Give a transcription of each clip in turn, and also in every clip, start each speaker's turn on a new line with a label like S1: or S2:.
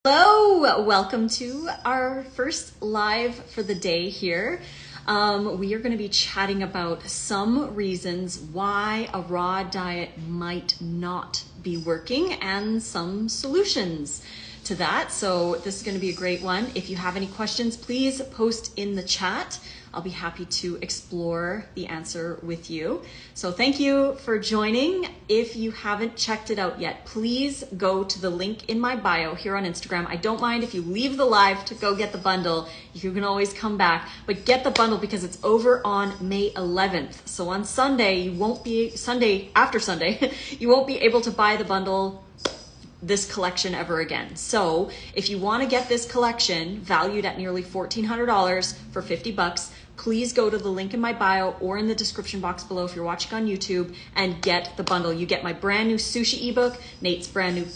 S1: Hello, welcome to our first live for the day here. We are going to be chatting about some reasons why a raw diet might not be working and some solutions to that. So this is going to be a great one. If you have any questions, please post in the chat. I'll be happy to explore the answer with you. So thank you for joining. If you haven't checked it out yet, please go to the link in my bio here on Instagram. I don't mind if you leave the live to go get the bundle. You can always come back, but get the bundle because it's over on May 11th. So on Sunday, you won't be able to buy the bundle this collection ever again. So if you want to get this collection valued at nearly $1,400 for 50 bucks, please go to the link in my bio or in the description box below if you're watching on YouTube and get the bundle. You get my brand new sushi ebook, Nate's brand new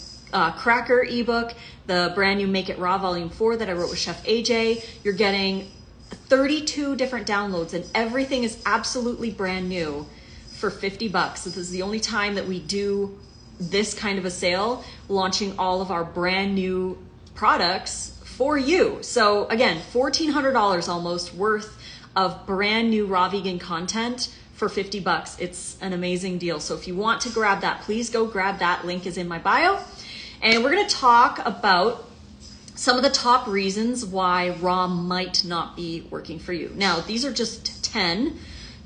S1: cracker ebook, the brand new Make It Raw Volume 4 that I wrote with Chef AJ. You're getting 32 different downloads and everything is absolutely brand new for 50 bucks. So this is the only time that we do this kind of a sale, launching all of our brand new products for you. So again, $1,400 almost worth of brand new raw vegan content for 50 bucks. It's an amazing deal. So if you want to grab that, please go grab that. Link is in my bio. And we're going to talk about some of the top reasons why raw might not be working for you. Now, these are just 10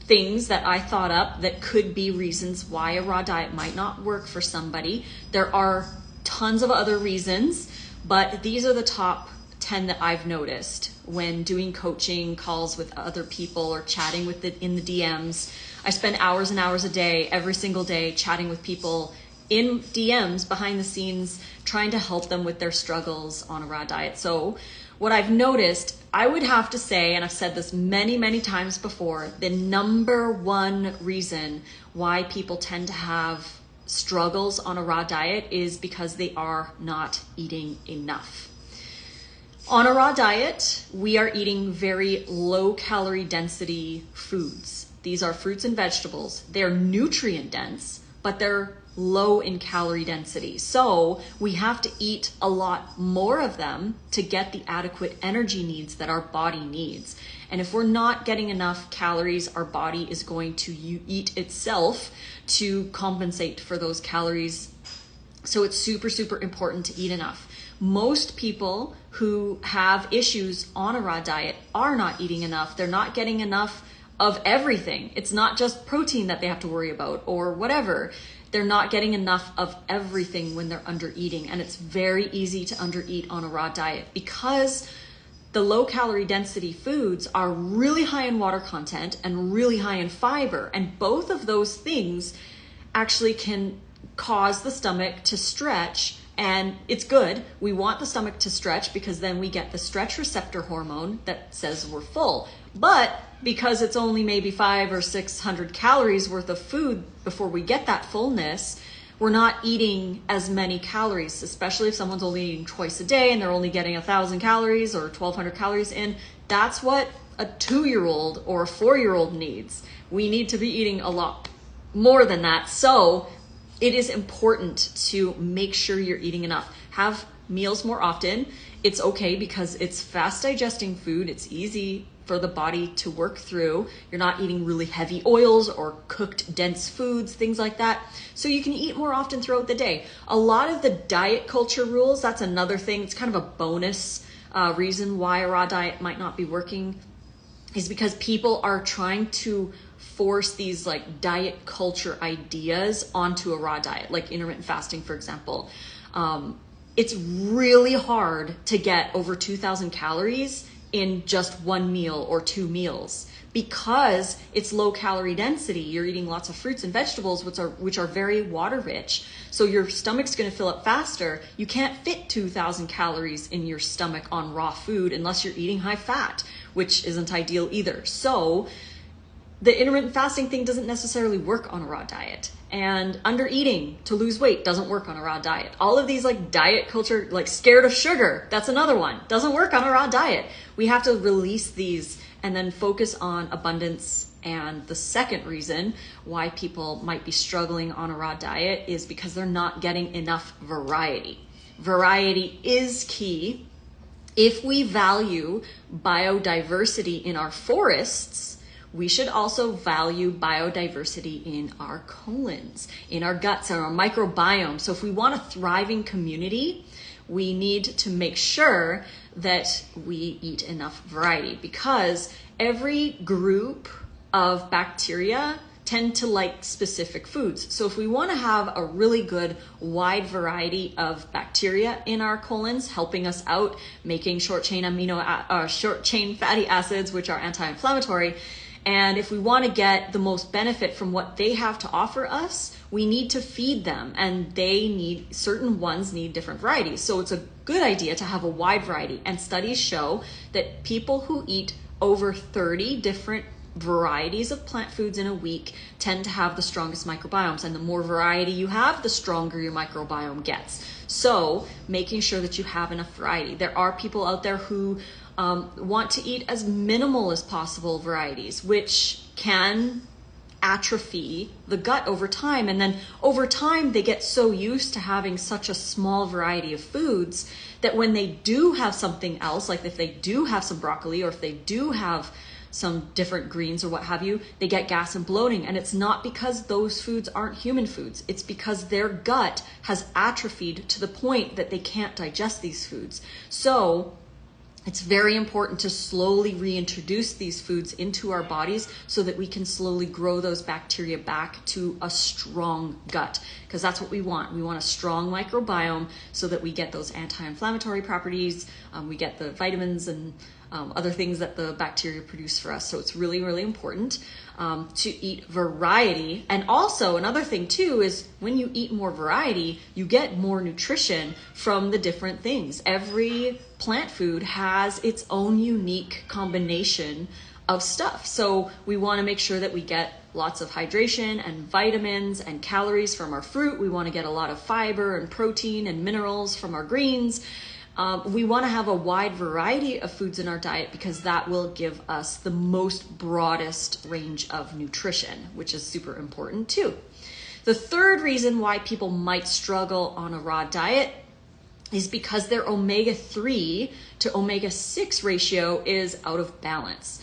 S1: things that I thought up that could be reasons why a raw diet might not work for somebody. There are tons of other reasons, but these are the top 10 that I've noticed when doing coaching calls with other people or chatting with in the DMs. I spend hours and hours a day, every single day, chatting with people in DMs behind the scenes, trying to help them with their struggles on a raw diet. So what I've noticed, I would have to say, and I've said this many, many times before, the number one reason why people tend to have struggles on a raw diet is because they are not eating enough. On a raw diet, we are eating very low calorie density foods. These are fruits and vegetables. They're nutrient dense, but they're low in calorie density. So we have to eat a lot more of them to get the adequate energy needs that our body needs. And if we're not getting enough calories, our body is going to eat itself to compensate for those calories. So it's super, super important to eat enough. Most people who have issues on a raw diet are not eating enough. They're not getting enough of everything. It's not just protein that they have to worry about or whatever. They're not getting enough of everything when they're under eating. And it's very easy to under eat on a raw diet because the low calorie density foods are really high in water content and really high in fiber. And both of those things actually can cause the stomach to stretch. And it's good. We want the stomach to stretch because then we get the stretch receptor hormone that says we're full. But because it's only maybe 500 or 600 calories worth of food before we get that fullness, we're not eating as many calories, especially if someone's only eating twice a day and they're only getting 1,000 calories or 1,200 calories in. That's what a 2-year-old or a 4-year-old needs. We need to be eating a lot more than that. So it is important to make sure you're eating enough. Have meals more often. It's okay because it's fast digesting food. It's easy for the body to work through. You're not eating really heavy oils or cooked dense foods, things like that. So you can eat more often throughout the day. A lot of the diet culture rules, that's another thing. It's kind of a bonus reason why a raw diet might not be working, is because people are trying to force these like diet culture ideas onto a raw diet, like intermittent fasting, for example. It's really hard to get over 2,000 calories in just one meal or 2 meals because it's low calorie density. You're eating lots of fruits and vegetables, which are very water rich. So your stomach's going to fill up faster. You can't fit 2,000 calories in your stomach on raw food unless you're eating high fat, which isn't ideal either. So the intermittent fasting thing doesn't necessarily work on a raw diet. And under eating to lose weight doesn't work on a raw diet. All of these like diet culture, like scared of sugar, that's another one. Doesn't work on a raw diet. We have to release these and then focus on abundance. And the second reason why people might be struggling on a raw diet is because they're not getting enough variety. variety is key. If we value biodiversity in our forests, we should also value biodiversity in our colons, in our guts, and our microbiome. So if we want a thriving community, we need to make sure that we eat enough variety, because every group of bacteria tend to like specific foods. So if we want to have a really good wide variety of bacteria in our colons, helping us out, making short chain fatty acids, which are anti-inflammatory, and if we want to get the most benefit from what they have to offer us, we need to feed them, and certain ones need different varieties. So it's a good idea to have a wide variety, and studies show that people who eat over 30 different varieties of plant foods in a week tend to have the strongest microbiomes, and the more variety you have, the stronger your microbiome gets. So making sure that you have enough variety. There are people out there who want to eat as minimal as possible varieties, which can atrophy the gut over time. And then over time, they get so used to having such a small variety of foods that when they do have something else, like if they do have some broccoli, or if they do have some different greens or what have you, they get gas and bloating. And it's not because those foods aren't human foods. It's because their gut has atrophied to the point that they can't digest these foods. So it's very important to slowly reintroduce these foods into our bodies so that we can slowly grow those bacteria back to a strong gut, because that's what we want. We want a strong microbiome so that we get those anti-inflammatory properties, we get the vitamins and other things that the bacteria produce for us. So it's really, really important to eat variety. And also another thing too is when you eat more variety, you get more nutrition from the different things. Every plant food has its own unique combination of stuff. So we want to make sure that we get lots of hydration and vitamins and calories from our fruit. We want to get a lot of fiber and protein and minerals from our greens. We want to have a wide variety of foods in our diet because that will give us the most broadest range of nutrition, which is super important too. The third reason why people might struggle on a raw diet is because their omega-3 to omega-6 ratio is out of balance.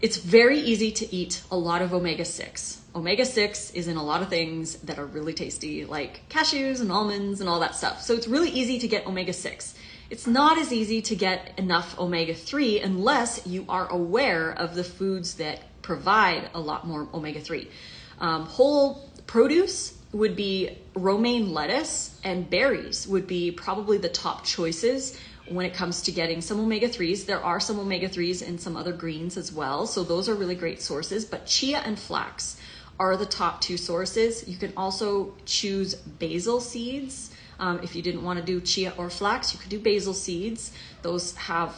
S1: It's very easy to eat a lot of omega-6. Omega-6 is in a lot of things that are really tasty, like cashews and almonds and all that stuff. So it's really easy to get omega-6. It's not as easy to get enough omega-3 unless you are aware of the foods that provide a lot more omega-3. Whole produce would be romaine lettuce, and berries would be probably the top choices when it comes to getting some omega-3s. There are some omega-3s in some other greens as well, so those are really great sources, but chia and flax are the top two sources. You can also choose basil seeds. If you didn't want to do chia or flax, you could do basil seeds. Those have,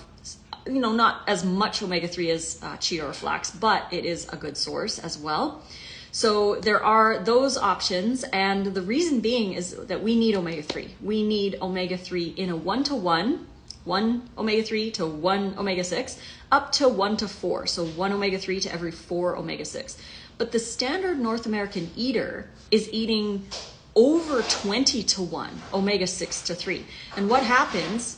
S1: not as much omega-3 as chia or flax, but it is a good source as well. So there are those options, and the reason being is that we need omega-3. We need omega-3 in a 1-to-1, 1 omega-3 to 1 omega-6, up to 1-to-4, so 1 omega-3 to every 4 omega-6. But the standard North American eater is eating over 20-to-1 omega-6 to 3. And what happens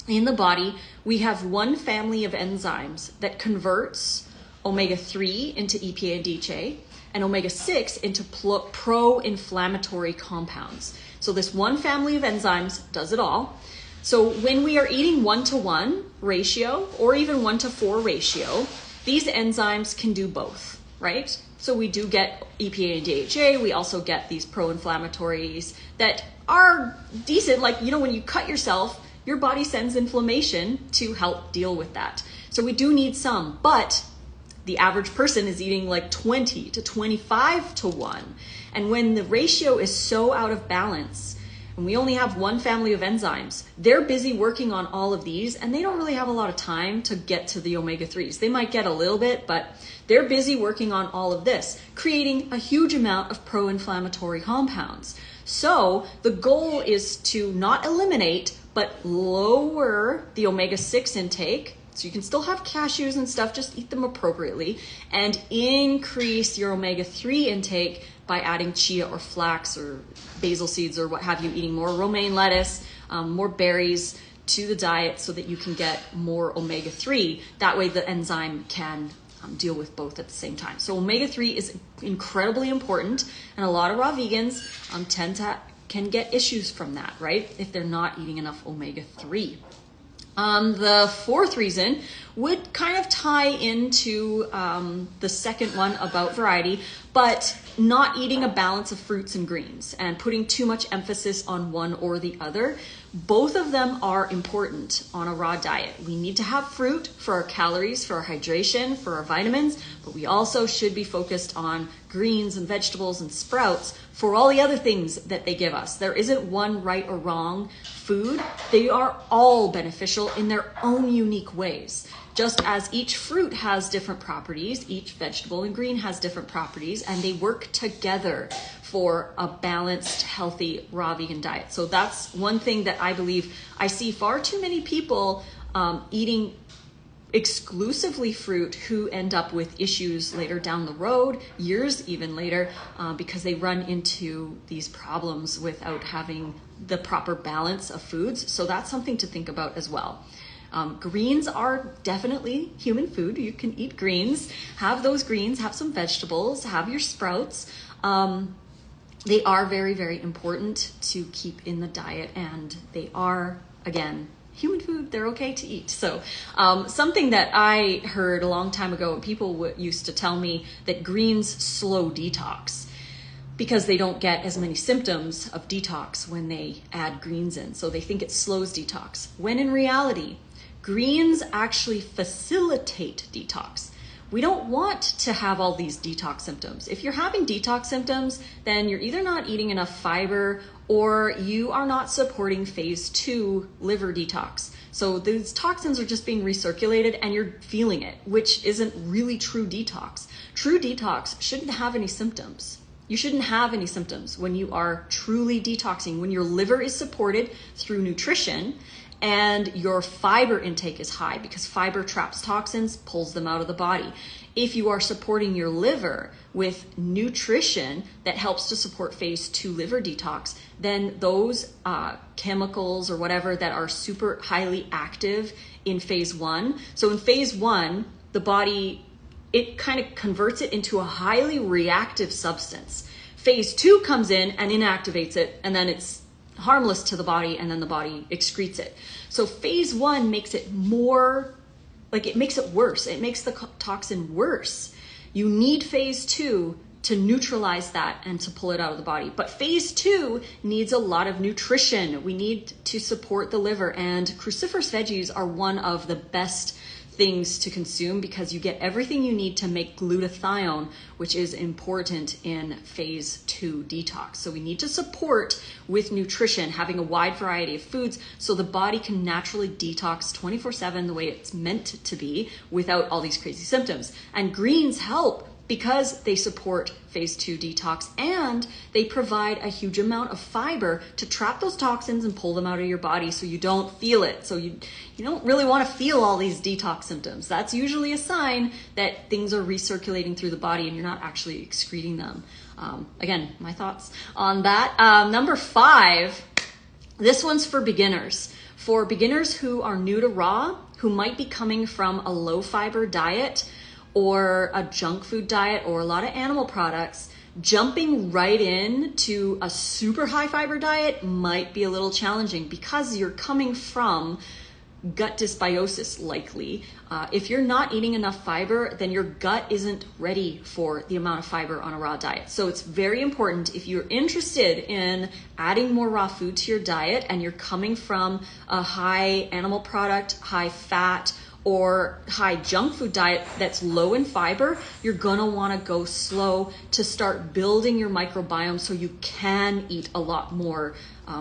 S1: in the body, we have one family of enzymes that converts omega-3 into EPA and DHA, and omega-6 into pro-inflammatory compounds. So this one family of enzymes does it all. So when we are eating 1-to-1 ratio or even 1-to-4 ratio, these enzymes can do both, right? So we do get EPA and DHA. We also get these pro-inflammatories that are decent. Like, when you cut yourself, your body sends inflammation to help deal with that. So we do need some, but the average person is eating like 20 to 25-to-1. And when the ratio is so out of balance, and we only have one family of enzymes, they're busy working on all of these, and they don't really have a lot of time to get to the omega-3s. They might get a little bit, but they're busy working on all of this, creating a huge amount of pro-inflammatory compounds. So the goal is to not eliminate, but lower the omega-6 intake. So you can still have cashews and stuff, just eat them appropriately, and increase your omega-3 intake by adding chia or flax or basil seeds or what have you, eating more romaine lettuce, more berries to the diet so that you can get more omega-3. That way the enzyme can deal with both at the same time. So omega-3 is incredibly important, and a lot of raw vegans can get issues from that, right? If they're not eating enough omega-3. The fourth reason would kind of tie into the second one about variety, but not eating a balance of fruits and greens and putting too much emphasis on one or the other. Both of them are important on a raw diet. We need to have fruit for our calories, for our hydration, for our vitamins, but we also should be focused on greens and vegetables and sprouts for all the other things that they give us. There isn't one right or wrong food. They are all beneficial in their own unique ways. Just as each fruit has different properties, each vegetable and green has different properties, and they work together for a balanced, healthy, raw vegan diet. So that's one thing that I believe I see far too many people eating exclusively fruit who end up with issues later down the road, years even later, because they run into these problems without having the proper balance of foods. So that's something to think about as well. Greens are definitely human food. You can eat greens, have those greens, have some vegetables, have your sprouts. They are very, very important to keep in the diet, and they are, again, human food. They're okay to eat. So something that I heard a long time ago, people used to tell me that greens slow detox because they don't get as many symptoms of detox when they add greens in. So they think it slows detox, when in reality, greens actually facilitate detox. We don't want to have all these detox symptoms. If you're having detox symptoms, then you're either not eating enough fiber or you are not supporting phase 2 liver detox. So those toxins are just being recirculated and you're feeling it, which isn't really true detox. True detox shouldn't have any symptoms. You shouldn't have any symptoms when you are truly detoxing, when your liver is supported through nutrition and your fiber intake is high, because fiber traps toxins, pulls them out of the body. If you are supporting your liver with nutrition that helps to support phase 2 liver detox, then those chemicals or whatever that are super highly active in phase 1. So in phase 1, the body, it kind of converts it into a highly reactive substance. Phase 2 comes in and inactivates it, and then it's harmless to the body, and then the body excretes it. So phase 1 makes it more, like, it makes it worse. It makes the toxin worse. You need phase 2 to neutralize that and to pull it out of the body. But phase 2 needs a lot of nutrition. We need to support the liver, and cruciferous veggies are one of the best things to consume because you get everything you need to make glutathione, which is important in phase 2 detox. So we need to support with nutrition, having a wide variety of foods so the body can naturally detox 24/7 the way it's meant to be without all these crazy symptoms. And greens help because they support phase 2 detox and they provide a huge amount of fiber to trap those toxins and pull them out of your body so you don't feel it. So you don't really want to feel all these detox symptoms. That's usually a sign that things are recirculating through the body and you're not actually excreting them. Again, my thoughts on that. Number 5, this one's for beginners. For beginners who are new to raw, who might be coming from a low fiber diet, or a junk food diet, or a lot of animal products, jumping right in to a super high fiber diet might be a little challenging because you're coming from gut dysbiosis likely. If you're not eating enough fiber, then your gut isn't ready for the amount of fiber on a raw diet. So it's very important, if you're interested in adding more raw food to your diet and you're coming from a high animal product, high fat, or high junk food diet that's low in fiber, you're gonna wanna go slow to start building your microbiome so you can eat a lot more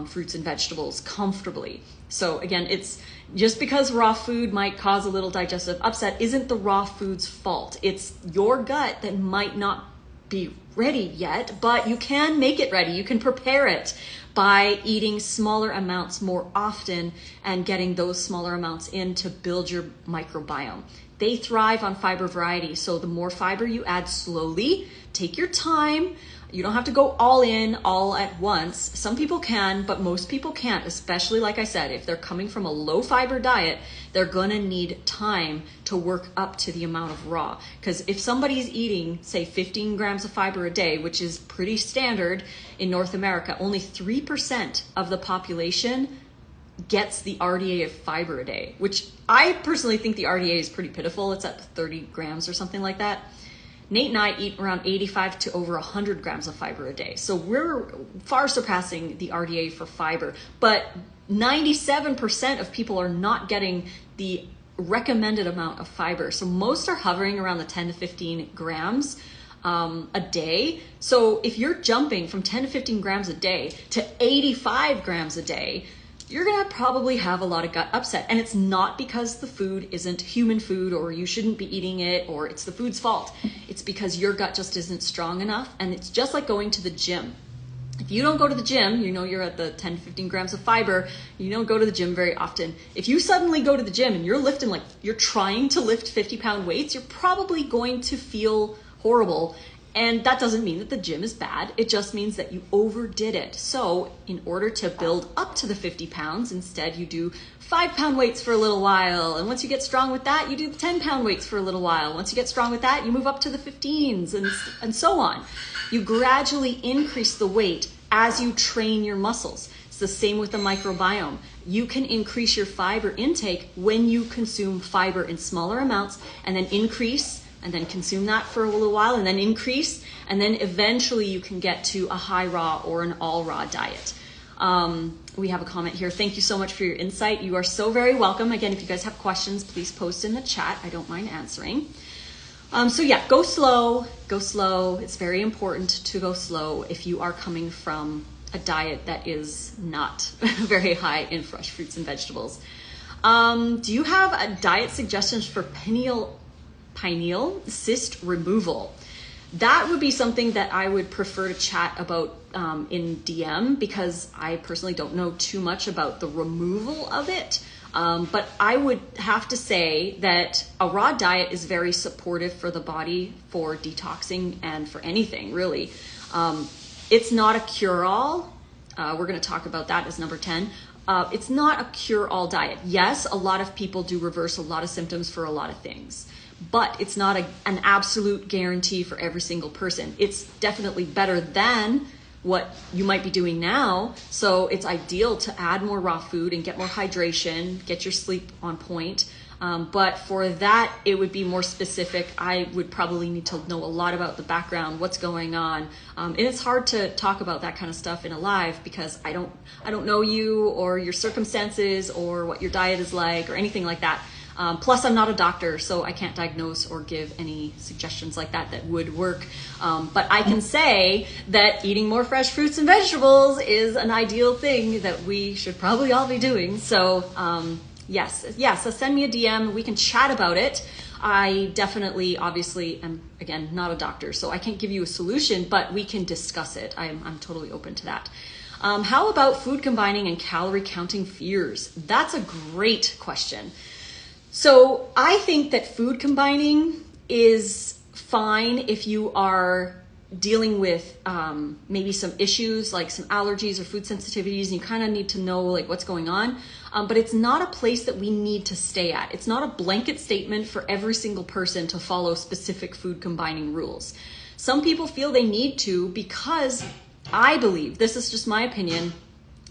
S1: fruits and vegetables comfortably. So again, it's just because raw food might cause a little digestive upset isn't the raw food's fault. It's your gut that might not be ready yet, but you can make it ready. You can prepare it by eating smaller amounts more often and getting those smaller amounts in to build your microbiome. They thrive on fiber variety, so the more fiber you add slowly, take your time, You don't have to go all in all at once. Some people can, but most people can't, especially like I said, if they're coming from a low fiber diet, they're gonna need time to work up to the amount of raw. Because if somebody's eating, say 15 grams of fiber a day, which is pretty standard in North America, only 3% of the population gets the RDA of fiber a day, which I personally think the RDA is pretty pitiful. It's at 30 grams or something like that. Nate and I eat around 85 to over 100 grams of fiber a day. So we're far surpassing the RDA for fiber, but 97% of people are not getting the recommended amount of fiber. So most are hovering around the 10 to 15 grams a day. So if you're jumping from 10 to 15 grams a day to 85 grams a day, you're gonna probably have a lot of gut upset. And it's not because the food isn't human food or you shouldn't be eating it or it's the food's fault. It's because your gut just isn't strong enough. And it's just like going to the gym. If you don't go to the gym, you know you're at the 10 to 15 grams of fiber, you don't go to the gym very often. If you suddenly go to the gym and you're lifting, like you're trying to lift 50-pound weights, you're probably going to feel horrible. And that doesn't mean that the gym is bad. It just means that you overdid it. So in order to build up to the 50 pounds, instead you do 5-pound weights for a little while. And once you get strong with that, you do the 10-pound weights for a little while. Once you get strong with that, you move up to the 15s and so on. You gradually increase the weight as you train your muscles. It's the same with the microbiome. You can increase your fiber intake when you consume fiber in smaller amounts and then increase and then consume that for a little while and then increase, and then eventually you can get to a high raw or an all raw diet. We have a comment here. Thank you so much for your insight. You are so very welcome. Again, if you guys have questions, please post in the chat. I don't mind answering. So yeah, go slow, go slow. It's very important to go slow if you are coming from a diet that is not very high in fresh fruits and vegetables. Do you have a diet suggestions for pineal cyst removal? That would be something that I would prefer to chat about in DM, because I personally don't know too much about the removal of it. But I would have to say that a raw diet is very supportive for the body for detoxing and for anything really. It's not a cure-all. We're going to talk about that as number 10. It's not a cure-all diet. Yes, a lot of people do reverse a lot of symptoms for a lot of things, but it's not an absolute guarantee for every single person. It's definitely better than what you might be doing now. So it's ideal to add more raw food and get more hydration, get your sleep on point. But for that, it would be more specific. I would probably need to know a lot about the background, what's going on. And it's hard to talk about that kind of stuff in a live because I don't know you or your circumstances or what your diet is like or anything like that. Plus, I'm not a doctor, so I can't diagnose or give any suggestions like that would work. But I can say that eating more fresh fruits and vegetables is an ideal thing that we should probably all be doing. So yes, so send me a DM. We can chat about it. I definitely, obviously, am, again, not a doctor, so I can't give you a solution, but we can discuss it. I'm totally open to that. How about food combining and calorie counting fears? That's a great question. So I think that food combining is fine if you are dealing with maybe some issues like some allergies or food sensitivities, and you kind of need to know like what's going on. But it's not a place that we need to stay at. It's not a blanket statement for every single person to follow specific food combining rules. Some people feel they need to because I believe, this is just my opinion,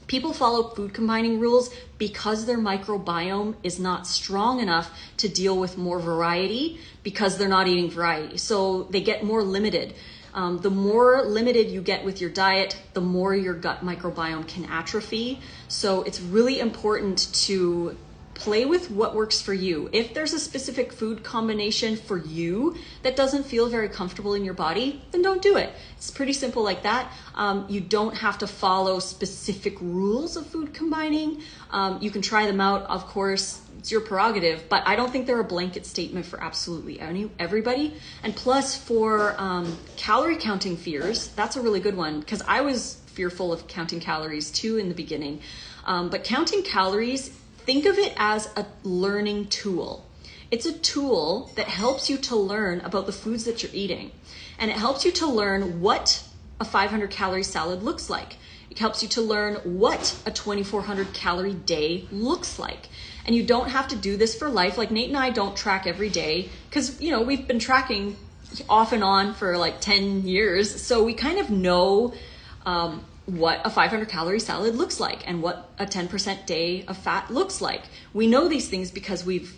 S1: people follow food combining rules because their microbiome is not strong enough to deal with more variety because they're not eating variety. So they get more limited. The more limited you get with your diet, the more your gut microbiome can atrophy. So it's really important to play with what works for you. If there's a specific food combination for you that doesn't feel very comfortable in your body, then don't do it. It's pretty simple like that. You don't have to follow specific rules of food combining. You can try them out, of course. It's your prerogative, but I don't think they're a blanket statement for absolutely everybody. And plus for calorie counting fears, that's a really good one because I was fearful of counting calories too in the beginning. But counting calories, think of it as a learning tool. It's a tool that helps you to learn about the foods that you're eating. And it helps you to learn what a a 500 calorie salad looks like. It helps you to learn what a 2,400 calorie day looks like. And you don't have to do this for life. Like Nate and I don't track every day because, you know, we've been tracking off and on for like 10 years. So we kind of know what a 500 calorie salad looks like and what a 10% day of fat looks like. We know these things because we've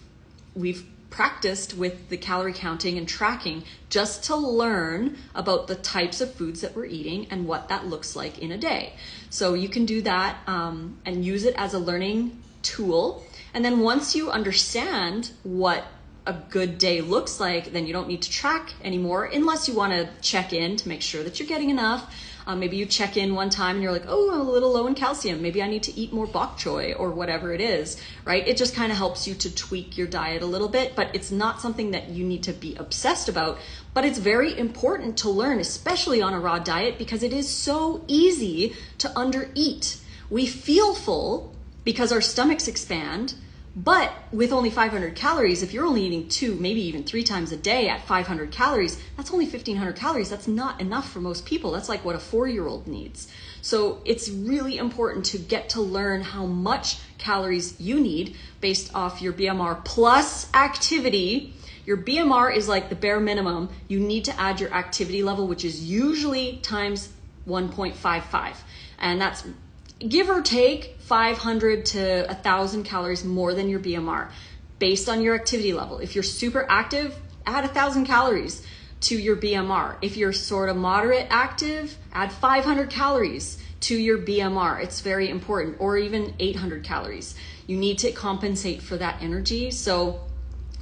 S1: practiced with the calorie counting and tracking just to learn about the types of foods that we're eating and what that looks like in a day. So you can do that and use it as a learning tool. And then once you understand what a good day looks like, then you don't need to track anymore unless you want to check in to make sure that you're getting enough. Maybe you check in one time and you're like, oh, I'm a little low in calcium. Maybe I need to eat more bok choy or whatever it is, right? It just kind of helps you to tweak your diet a little bit, but it's not something that you need to be obsessed about. But it's very important to learn, especially on a raw diet, because it is so easy to undereat. We feel full because our stomachs expand, but with only 500 calories, if you're only eating 2, maybe even 3 times a day at 500 calories, that's only 1,500 calories. That's not enough for most people. That's like what a 4-year-old needs. So it's really important to get to learn how much calories you need based off your BMR plus activity. Your BMR is like the bare minimum. You need to add your activity level, which is usually times 1.55. And that's give or take 500 to 1,000 calories more than your BMR based on your activity level. If you're super active, add 1,000 calories to your BMR. If you're sort of moderate active, add 500 calories to your BMR. It's very important, or even 800 calories. You need to compensate for that energy. So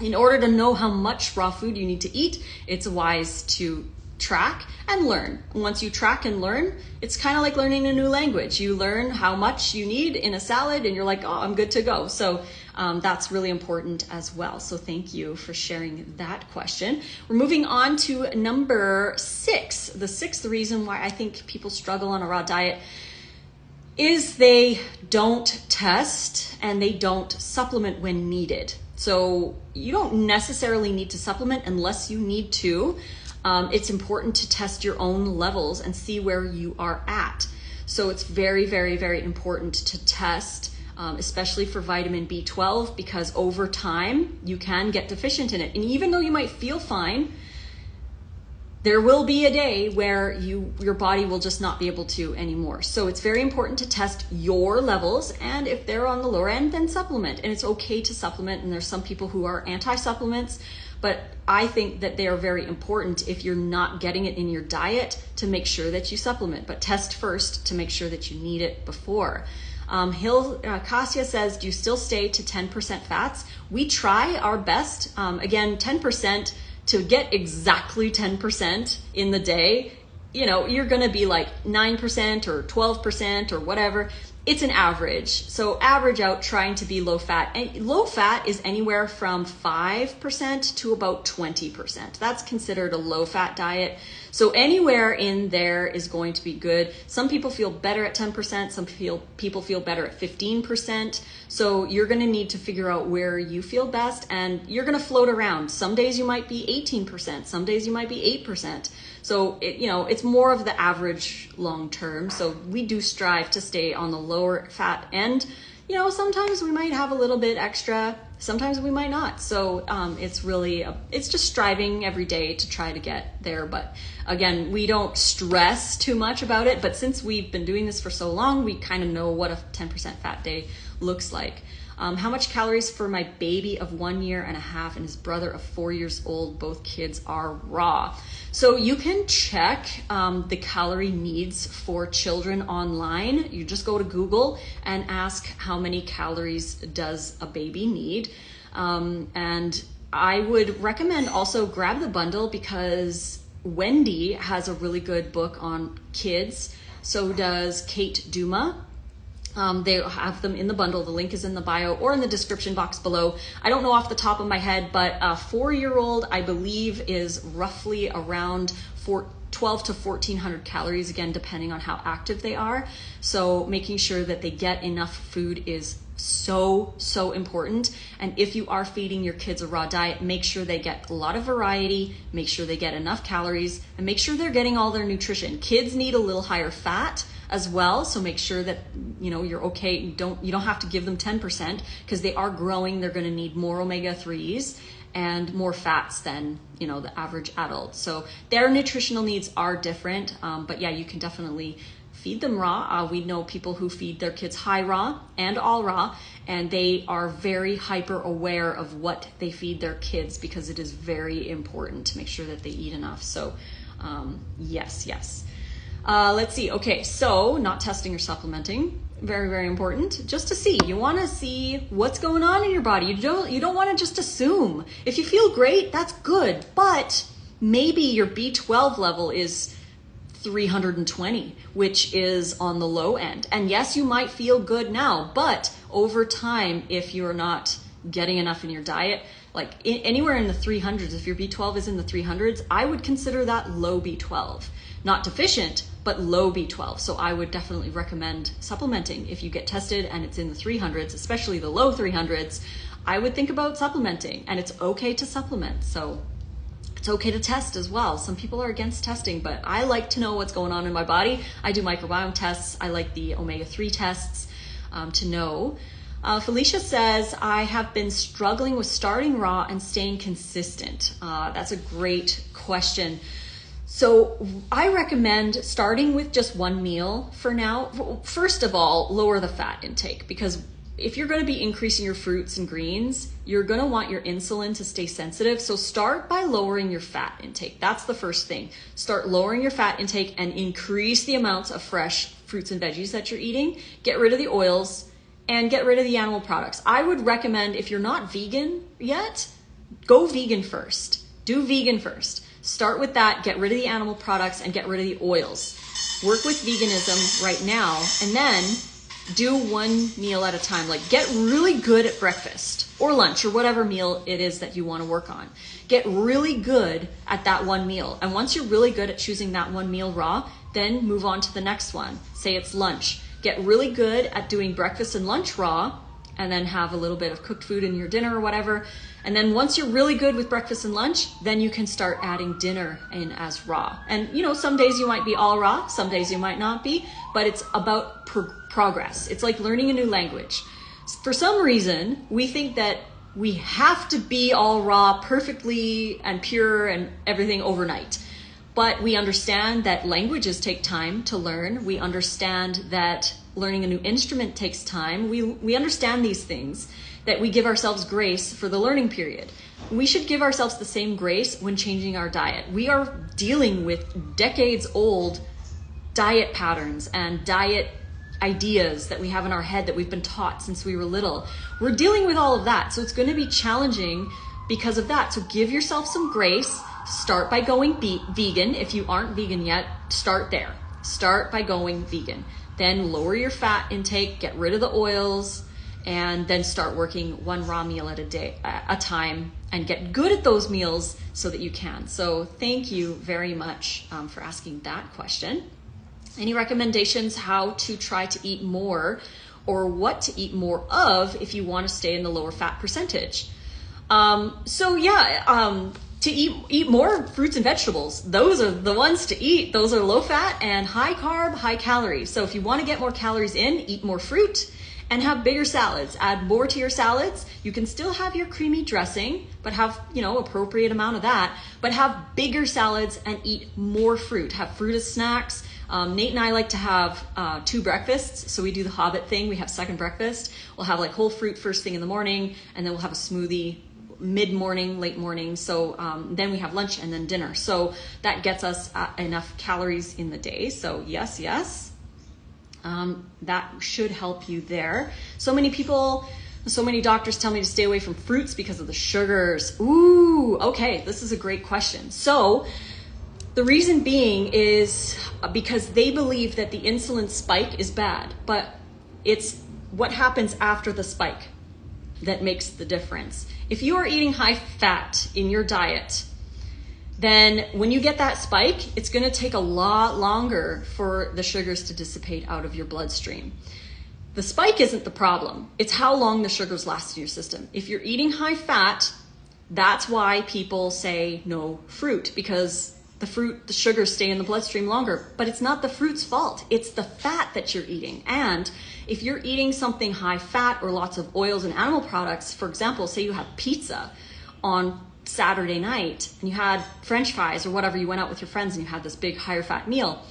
S1: in order to know how much raw food you need to eat, it's wise to track and learn. And once you track and learn, it's kind of like learning a new language. You learn how much you need in a salad and you're like, oh, I'm good to go. So that's really important as well. So thank you for sharing that question. We're moving on to number 6. The 6th reason why I think people struggle on a raw diet is they don't test and they don't supplement when needed. So you don't necessarily need to supplement unless you need to. It's important to test your own levels and see where you are at. So it's very, very, very important to test, especially for vitamin B12, because over time you can get deficient in it. And even though you might feel fine, there will be a day where your body will just not be able to anymore. So it's very important to test your levels, and if they're on the lower end, then supplement. And it's okay to supplement, and there's some people who are anti-supplements, but I think that they are very important if you're not getting it in your diet to make sure that you supplement, but test first to make sure that you need it before. Kasia says, do you still stay to 10% fats? We try our best. Again, 10%, to get exactly 10% in the day, you know, you're gonna be like 9% or 12% or whatever. It's an average. So average out trying to be low fat. And low fat is anywhere from 5% to about 20%. That's considered a low fat diet. So anywhere in there is going to be good. Some people feel better at 10%. Some people feel better at 15%. So you're going to need to figure out where you feel best, and you're going to float around. Some days you might be 18%. Some days you might be 8%. So it's more of the average long term. So we do strive to stay on the lower fat end. Sometimes we might have a little bit extra, sometimes we might not. So it's just striving every day to try to get there. But again, we don't stress too much about it. But since we've been doing this for so long, we kind of know what a 10% fat day looks like. How much calories for my baby of 1 year and a half and his brother of 4 years old? Both kids are raw. So you can check the calorie needs for children online. You just go to Google and ask how many calories does a baby need. And I would recommend also grab the bundle, because Wendy has a really good book on kids. So does Kate Duma. They have them in the bundle. The link is in the bio or in the description box below. I don't know off the top of my head, but a 4-year-old, I believe, is roughly around 12 to 1,400 calories, again, depending on how active they are. So making sure that they get enough food is So important. And if you are feeding your kids a raw diet, make sure they get a lot of variety, make sure they get enough calories, and make sure they're getting all their nutrition. Kids need a little higher fat as well, so make sure that you're okay. You don't have to give them 10% because they are growing. They're going to need more omega-3s and more fats than the average adult. So their nutritional needs are different, but yeah, you can definitely feed them raw. We know people who feed their kids high raw and all raw, and they are very hyper aware of what they feed their kids because it is very important to make sure that they eat enough. So yes. Let's see. Okay, so not testing or supplementing, very important. Just to see, you want to see what's going on in your body. You don't want to just assume. If you feel great, that's good, but maybe your B12 level is 320, which is on the low end. And yes, you might feel good now, but over time, if you're not getting enough in your diet, like anywhere in the 300s, if your B12 is in the 300s, I would consider that low B12. Not deficient, but low B12. So I would definitely recommend supplementing. If you get tested and it's in the 300s, especially the low 300s, I would think about supplementing, and it's okay to supplement. So it's okay to test as well. Some people are against testing, but I like to know what's going on in my body. I do microbiome tests. I like the omega-3 tests to know. Felicia says, I have been struggling with starting raw and staying consistent. That's a great question. So I recommend starting with just one meal for now. First of all, lower the fat intake, because if you're going to be increasing your fruits and greens, you're going to want your insulin to stay sensitive. So start by lowering your fat intake. That's the first thing. Start lowering your fat intake and increase the amounts of fresh fruits and veggies that you're eating. Get rid of the oils and get rid of the animal products. I would recommend, if you're not vegan yet, go vegan first. Do vegan first. Start with that, get rid of the animal products and get rid of the oils. Work with veganism right now, and then do one meal at a time. Like, get really good at breakfast or lunch or whatever meal it is that you want to work on. Get really good at that one meal. And once you're really good at choosing that one meal raw, then move on to the next one. Say it's lunch. Get really good at doing breakfast and lunch raw, and then have a little bit of cooked food in your dinner or whatever. And then once you're really good with breakfast and lunch, then you can start adding dinner in as raw. And some days you might be all raw, some days you might not be, but it's about progress. It's like learning a new language. For some reason, we think that we have to be all raw perfectly and pure and everything overnight. But we understand that languages take time to learn. We understand that learning a new instrument takes time. We understand these things, that we give ourselves grace for the learning period. We should give ourselves the same grace when changing our diet. We are dealing with decades old diet patterns and diet ideas that we have in our head that we've been taught since we were little. We're dealing with all of that. So it's going to be challenging because of that. So give yourself some grace. Start by going vegan. If you aren't vegan yet, start there. Start by going vegan. Then lower your fat intake, get rid of the oils, and then start working one raw meal at a time, and get good at those meals so that you can. So thank you very much for asking that question. Any recommendations how to try to eat more, or what to eat more of if you want to stay in the lower fat percentage? To eat more fruits and vegetables. Those are the ones to eat. Those are low fat and high carb, high calorie. So if you want to get more calories in, eat more fruit and have bigger salads. Add more to your salads. You can still have your creamy dressing, but have, appropriate amount of that, but have bigger salads and eat more fruit. Have fruit as snacks. Nate and I like to have 2 breakfasts. So we do the Hobbit thing. We have second breakfast. We'll have like whole fruit first thing in the morning, and then we'll have a smoothie mid-morning, late morning. So then we have lunch and then dinner. So that gets us enough calories in the day. So yes. That should help you there. So many doctors tell me to stay away from fruits because of the sugars. Ooh, okay, this is a great question. So the reason being is because they believe that the insulin spike is bad, but it's what happens after the spike that makes the difference. If you are eating high fat in your diet, then when you get that spike, it's going to take a lot longer for the sugars to dissipate out of your bloodstream. The spike isn't the problem. It's how long the sugars last in your system. If you're eating high fat, that's why people say no fruit, because the sugars stay in the bloodstream longer. But it's not the fruit's fault. It's the fat that you're eating. And if you're eating something high fat or lots of oils and animal products, for example, say you have pizza on Saturday night and you had French fries or whatever, you went out with your friends and you had this big higher fat meal,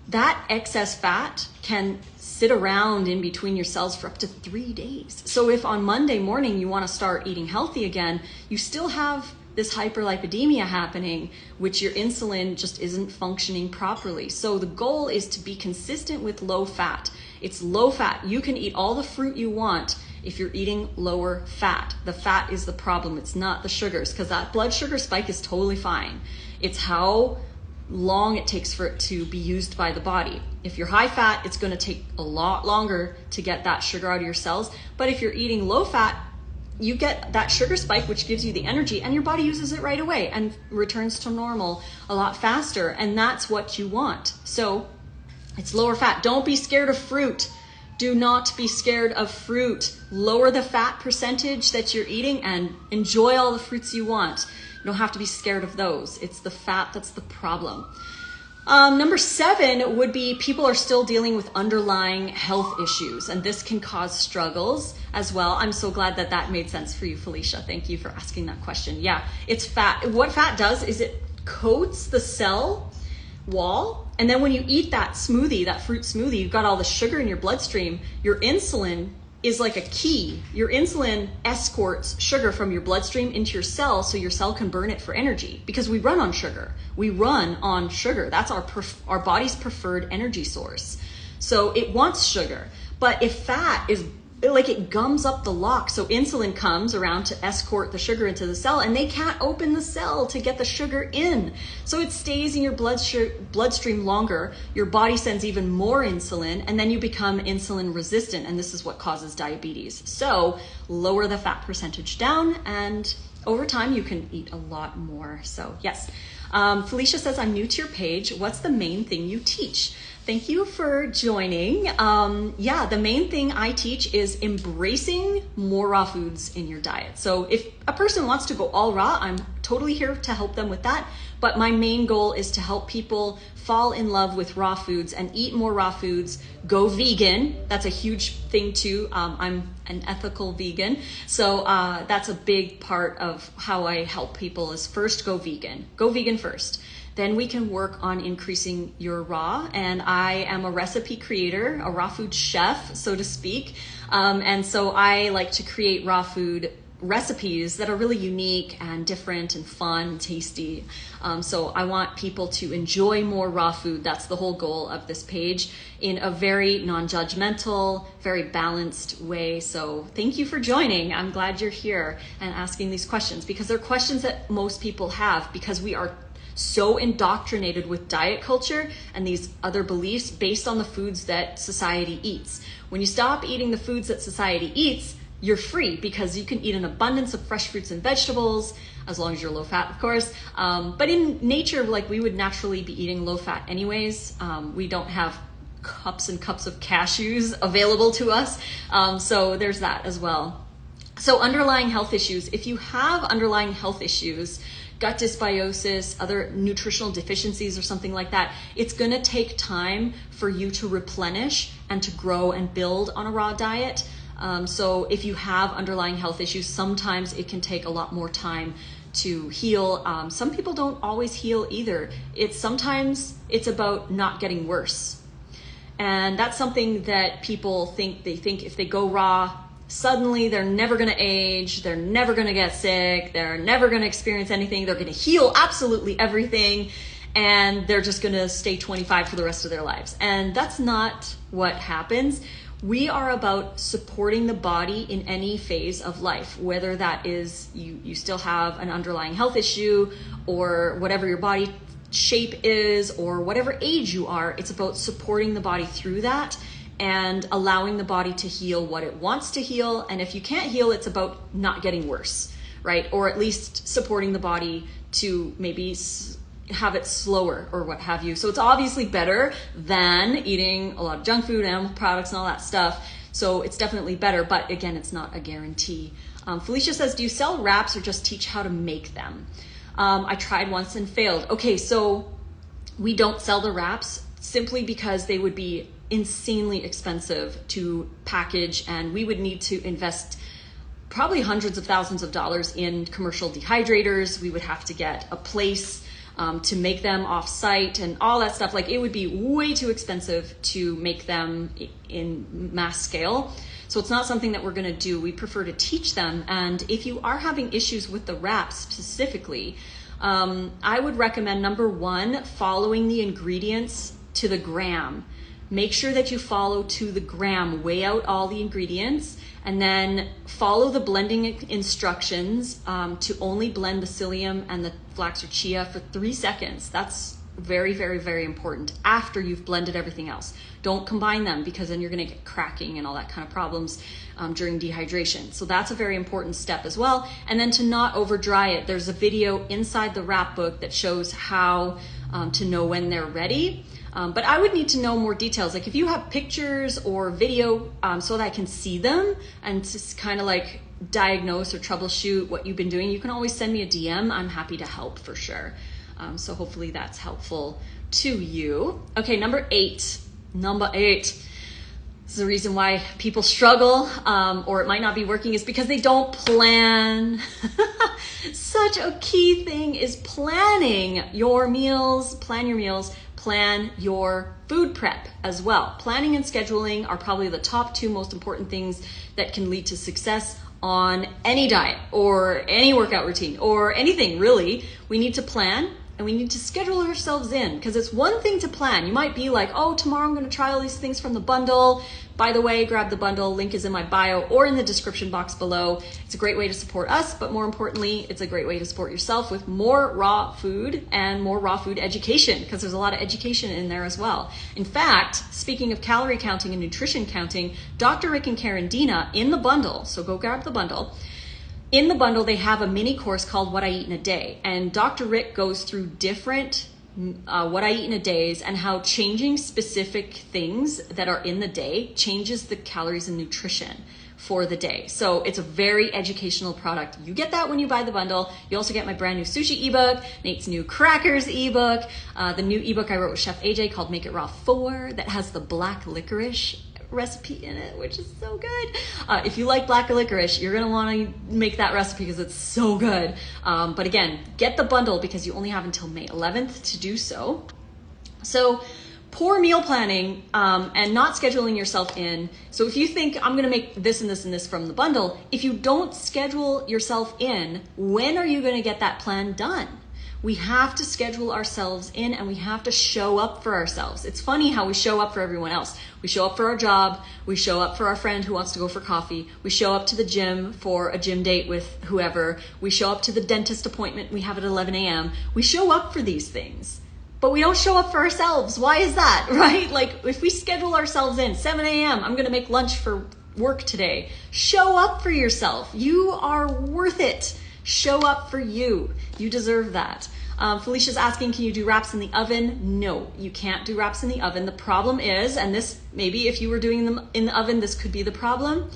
S1: that excess fat can sit around in between your cells for up to 3 days. So if on Monday morning you want to start eating healthy again, you still have this hyperlipidemia happening, which your insulin just isn't functioning properly. So the goal is to be consistent with low fat. It's low fat. You can eat all the fruit you want if you're eating lower fat. The fat is the problem. It's not the sugars, because that blood sugar spike is totally fine. It's how long it takes for it to be used by the body. If you're high fat, it's going to take a lot longer to get that sugar out of your cells. But if you're eating low fat, you get that sugar spike, which gives you the energy, and your body uses it right away and returns to normal a lot faster. And that's what you want. So it's lower fat. Don't be scared of fruit. Do not be scared of fruit. Lower the fat percentage that you're eating and enjoy all the fruits you want. You don't have to be scared of those. It's the fat that's the problem. Number 7 would be people are still dealing with underlying health issues, and this can cause struggles as well. I'm so glad that that made sense for you, Felicia. Thank you for asking that question. Yeah, it's fat. What fat does is it coats the cell wall, and then when you eat that smoothie, that fruit smoothie, you've got all the sugar in your bloodstream. Your insulin is like a key. Your insulin escorts sugar from your bloodstream into your cell so your cell can burn it for energy, because we run on sugar. We run on sugar. That's our body's preferred energy source. So it wants sugar. But if fat is like, it gums up the lock, so insulin comes around to escort the sugar into the cell, and they can't open the cell to get the sugar in. So it stays in your bloodstream longer. Your body sends even more insulin, and then you become insulin resistant, and this is what causes diabetes. So lower the fat percentage down, and over time you can eat a lot more. So yes. Felicia says, I'm new to your page. What's the main thing you teach? Thank you for joining. Yeah, the main thing I teach is embracing more raw foods in your diet. So if a person wants to go all raw, I'm totally here to help them with that. But my main goal is to help people fall in love with raw foods and eat more raw foods, go vegan. That's a huge thing too. I'm an ethical vegan. So that's a big part of how I help people is first go vegan. Go vegan first. Then we can work on increasing your raw. And I am a recipe creator, a raw food chef, so to speak. And so I like to create raw food recipes that are really unique and different and fun and tasty. So I want people to enjoy more raw food. That's the whole goal of this page, in a very non-judgmental, very balanced way. So thank you for joining. I'm glad you're here and asking these questions, because they're questions that most people have, because we are so indoctrinated with diet culture and these other beliefs based on the foods that society eats. When you stop eating the foods that society eats, you're free, because you can eat an abundance of fresh fruits and vegetables, as long as you're low fat, of course. But in nature, like, we would naturally be eating low fat anyways. We don't have cups and cups of cashews available to us. So there's that as well. So underlying health issues. If you have underlying health issues, gut dysbiosis, other nutritional deficiencies or something like that, it's gonna take time for you to replenish and to grow and build on a raw diet. So if you have underlying health issues, sometimes it can take a lot more time to heal. Some people don't always heal either. Sometimes it's about not getting worse. And that's something that people think. They think if they go raw, suddenly they're never gonna age, they're never gonna get sick, they're never gonna experience anything, they're gonna heal absolutely everything, and they're just gonna stay 25 for the rest of their lives. And that's not what happens. We are about supporting the body in any phase of life, whether that is you still have an underlying health issue, or whatever your body shape is, or whatever age you are. It's about supporting the body through that and allowing the body to heal what it wants to heal. And if you can't heal, it's about not getting worse, right? Or at least supporting the body to maybe have it slower or what have you. So it's obviously better than eating a lot of junk food, animal products, and all that stuff. So it's definitely better, but again, it's not a guarantee. Felicia says, do you sell wraps or just teach how to make them? I tried once and failed. Okay, so we don't sell the wraps simply because they would be insanely expensive to package, and we would need to invest probably hundreds of thousands of dollars in commercial dehydrators. We would have to get a place to make them off site and all that stuff. Like, it would be way too expensive to make them in mass scale. So it's not something that we're going to do. We prefer to teach them. And if you are having issues with the wraps specifically, I would recommend, number one, following the ingredients to the gram. Make sure that you follow to the gram, weigh out all the ingredients, and then follow the blending instructions to only blend the psyllium and the flax or chia for 3 seconds. That's very, very, very important after you've blended everything else. Don't combine them, because then you're gonna get cracking and all that kind of problems during dehydration. So that's a very important step as well. And then to not over dry it. There's a video inside the wrap book that shows how to know when they're ready. But I would need to know more details. Like, if you have pictures or video so that I can see them and just kind of like diagnose or troubleshoot what you've been doing, you can always send me a DM. I'm happy to help for sure. So hopefully that's helpful to you. Okay, number eight. This is the reason why people struggle or it might not be working, is because they don't plan. Such a key thing is planning your meals, plan your food prep as well. Planning and scheduling are probably the top 2 most important things that can lead to success on any diet or any workout routine or anything really. We need to plan and we need to schedule ourselves in, because it's one thing to plan. You might be like, oh, tomorrow I'm going to try all these things from the bundle. By the way, grab the bundle. Link is in my bio or in the description box below. It's a great way to support us, but more importantly, it's a great way to support yourself with more raw food and more raw food education, because there's a lot of education in there as well. In fact, speaking of calorie counting and nutrition counting, Dr. Rick and Karen Dina in the bundle, so go grab the bundle. In the bundle, they have a mini course called What I Eat in a Day. And Dr. Rick goes through different what I eat in a days and how changing specific things that are in the day changes the calories and nutrition for the day. So it's a very educational product. You get that when you buy the bundle. You also get my brand new sushi ebook, Nate's new crackers ebook, the new ebook I wrote with Chef AJ called Make It Raw 4 that has the black licorice recipe in it, which is so good. If you like black licorice, you're gonna want to make that recipe because it's so good. But again, get the bundle because you only have until May 11th to do so. So poor meal planning and not scheduling yourself in. So if you think I'm gonna make this and this and this from the bundle, if you don't schedule yourself in, when are you gonna get that plan done? We have to schedule ourselves in and we have to show up for ourselves. It's funny how we show up for everyone else. We show up for our job. We show up for our friend who wants to go for coffee. We show up to the gym for a gym date with whoever. We show up to the dentist appointment we have at 11 a.m. We show up for these things, but we don't show up for ourselves. Why is that, right? Like, if we schedule ourselves in 7 a.m., I'm going to make lunch for work today. Show up for yourself. You are worth it. Show up for you. You deserve that. Felicia's asking, can you do wraps in the oven? No, you can't do wraps in the oven. The problem is, and this, maybe if you were doing them in the oven, this could be the problem.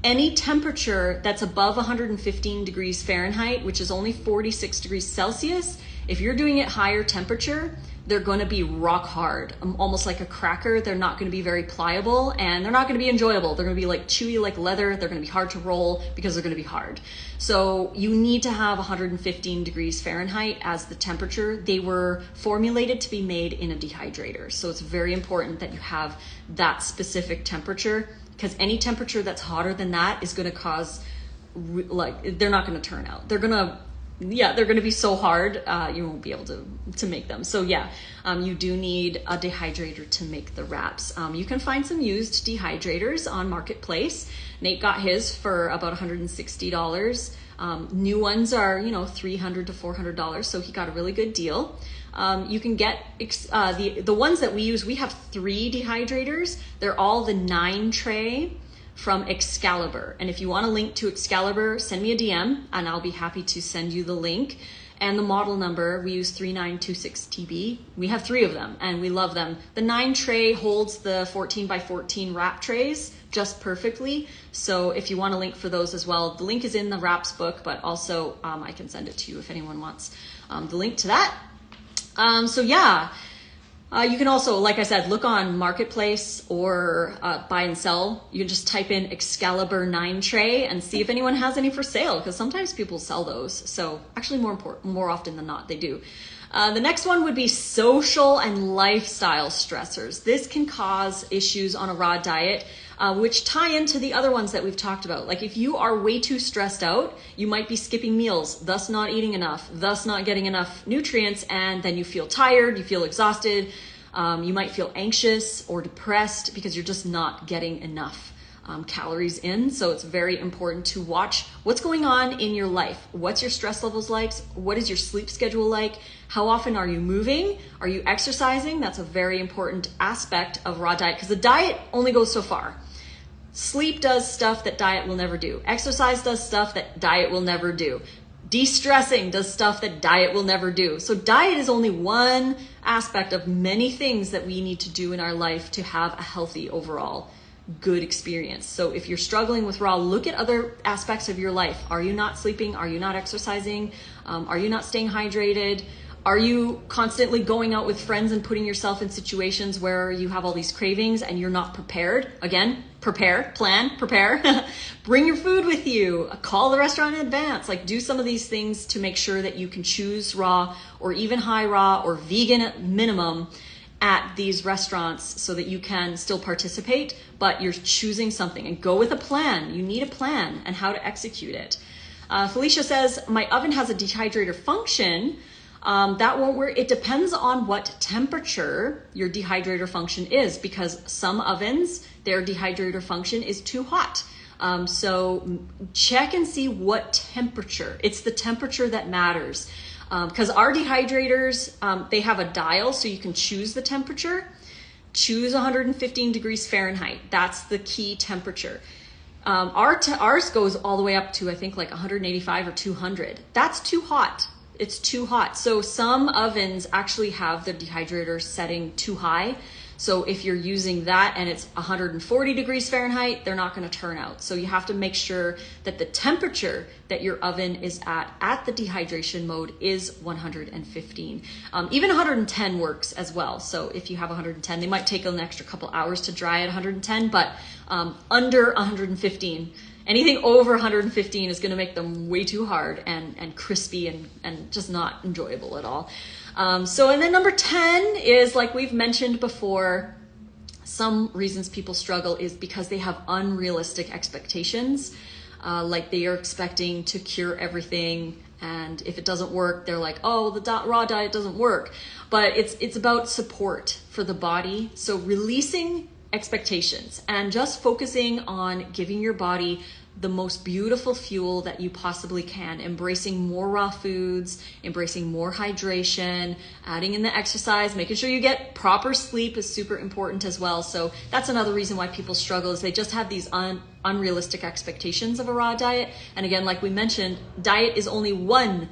S1: Any temperature that's above 115 degrees Fahrenheit, which is only 46 degrees Celsius, if you're doing it higher temperature, they're going to be rock hard, almost like a cracker. They're not going to be very pliable and they're not going to be enjoyable. They're going to be like chewy like leather. They're going to be hard to roll because they're going to be hard. So you need to have 115 degrees Fahrenheit as the temperature. They were formulated to be made in a dehydrator. So it's very important that you have that specific temperature, because any temperature that's hotter than that is going to cause, like, they're not going to turn out. They're going to be so hard, you won't be able to make them. So yeah, you do need a dehydrator to make the wraps. You can find some used dehydrators on Marketplace. Nate got his for about $160. New ones are, $300 to $400. So he got a really good deal. You can get the ones that we use. We have 3 dehydrators. They're all the 9 tray from Excalibur. And if you want a link to Excalibur, send me a DM and I'll be happy to send you the link. and the model number, we use 3926TB. We have 3 of them and we love them. The 9 tray holds the 14 by 14 wrap trays just perfectly. So if you want a link for those as well, the link is in the wraps book, but also I can send it to you if anyone wants the link to that. So yeah. You can also, like I said, look on Marketplace or buy and sell. You can just type in Excalibur 9 tray and see if anyone has any for sale, because sometimes people sell those. So actually more often than not, they do. The next one would be social and lifestyle stressors. This can cause issues on a raw diet, which tie into the other ones that we've talked about. Like if you are way too stressed out, you might be skipping meals, thus not eating enough, thus not getting enough nutrients, and then you feel tired, you feel exhausted, you might feel anxious or depressed because you're just not getting enough calories in. So it's very important to watch what's going on in your life. What's your stress levels like? What is your sleep schedule like? How often are you moving? Are you exercising? That's a very important aspect of raw diet, because the diet only goes so far. Sleep does stuff that diet will never do. Exercise does stuff that diet will never do. De-stressing does stuff that diet will never do. So diet is only one aspect of many things that we need to do in our life to have a healthy overall good experience. So if you're struggling with raw, look at other aspects of your life. Are you not sleeping? Are you not exercising? Are you not staying hydrated? Are you constantly going out with friends and putting yourself in situations where you have all these cravings and you're not prepared? Again, prepare, plan, prepare. Bring your food with you. Call the restaurant in advance. Like, do some of these things to make sure that you can choose raw or even high raw or vegan at minimum at these restaurants so that you can still participate, but you're choosing something. And go with a plan. You need a plan and how to execute it. Felicia says, my oven has a dehydrator function. That won't work. It depends on what temperature your dehydrator function is, because some ovens, their dehydrator function is too hot. So check and see what temperature. It's the temperature that matters. Because our dehydrators, they have a dial so you can choose the temperature. Choose 115 degrees Fahrenheit. That's the key temperature. Ours goes all the way up to, I think, like 185 or 200. That's too hot. It's too hot. So some ovens actually have the dehydrator setting too high. So if you're using that and it's 140 degrees Fahrenheit, they're not going to turn out. So you have to make sure that the temperature that your oven is at the dehydration mode is 115. Even 110 works as well. So if you have 110, they might take an extra couple hours to dry at 110, but under 115. Anything over 115 is going to make them way too hard and crispy and just not enjoyable at all. And then number 10 is, like we've mentioned before, some reasons people struggle is because they have unrealistic expectations. Like they are expecting to cure everything, and if it doesn't work, they're like, oh, the raw diet doesn't work. But it's about support for the body. So releasing expectations and just focusing on giving your body the most beautiful fuel that you possibly can, embracing more raw foods, embracing more hydration, adding in the exercise, making sure you get proper sleep is super important as well. So that's another reason why people struggle, is they just have these unrealistic expectations of a raw diet. And again, like we mentioned, diet is only one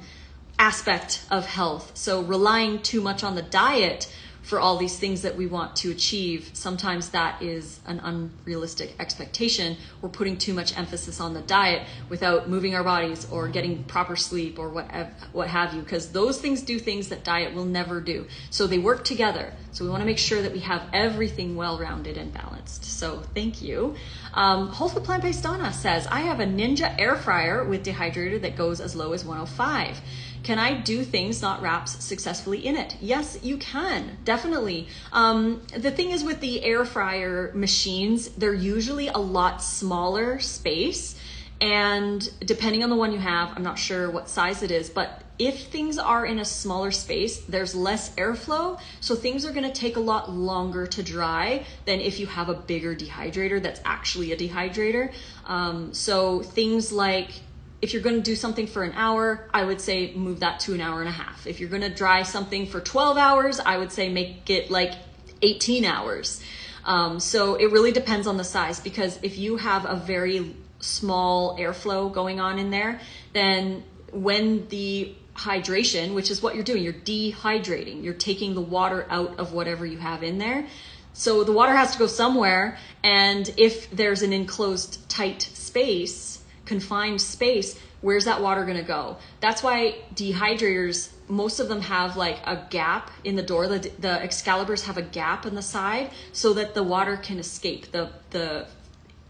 S1: aspect of health. So relying too much on the diet for all these things that we want to achieve, sometimes that is an unrealistic expectation. We're putting too much emphasis on the diet without moving our bodies or getting proper sleep or what have you, because those things do things that diet will never do. So they work together. So we want to make sure that we have everything well-rounded and balanced. So thank you. Whole Food Plant-Based Donna says, I have a Ninja air fryer with dehydrator that goes as low as 105. Can I do things, not wraps, successfully in it? Yes, you can, definitely. The thing is with the air fryer machines, they're usually a lot smaller space. And depending on the one you have, I'm not sure what size it is, but if things are in a smaller space, there's less airflow. So things are gonna take a lot longer to dry than if you have a bigger dehydrator that's actually a dehydrator. So things like, if you're going to do something for an hour, I would say move that to an hour and a half. If you're going to dry something for 12 hours, I would say make it like 18 hours. So it really depends on the size, because if you have a very small airflow going on in there, then when the hydration, which is what you're doing. You're dehydrating. You're taking the water out of whatever you have in there. So the water has to go somewhere. And if there's an enclosed, tight space, confined space, where's that water going to go? That's why dehydrators, most of them have like a gap in the door. The Excaliburs have a gap on the side so that the water can escape. The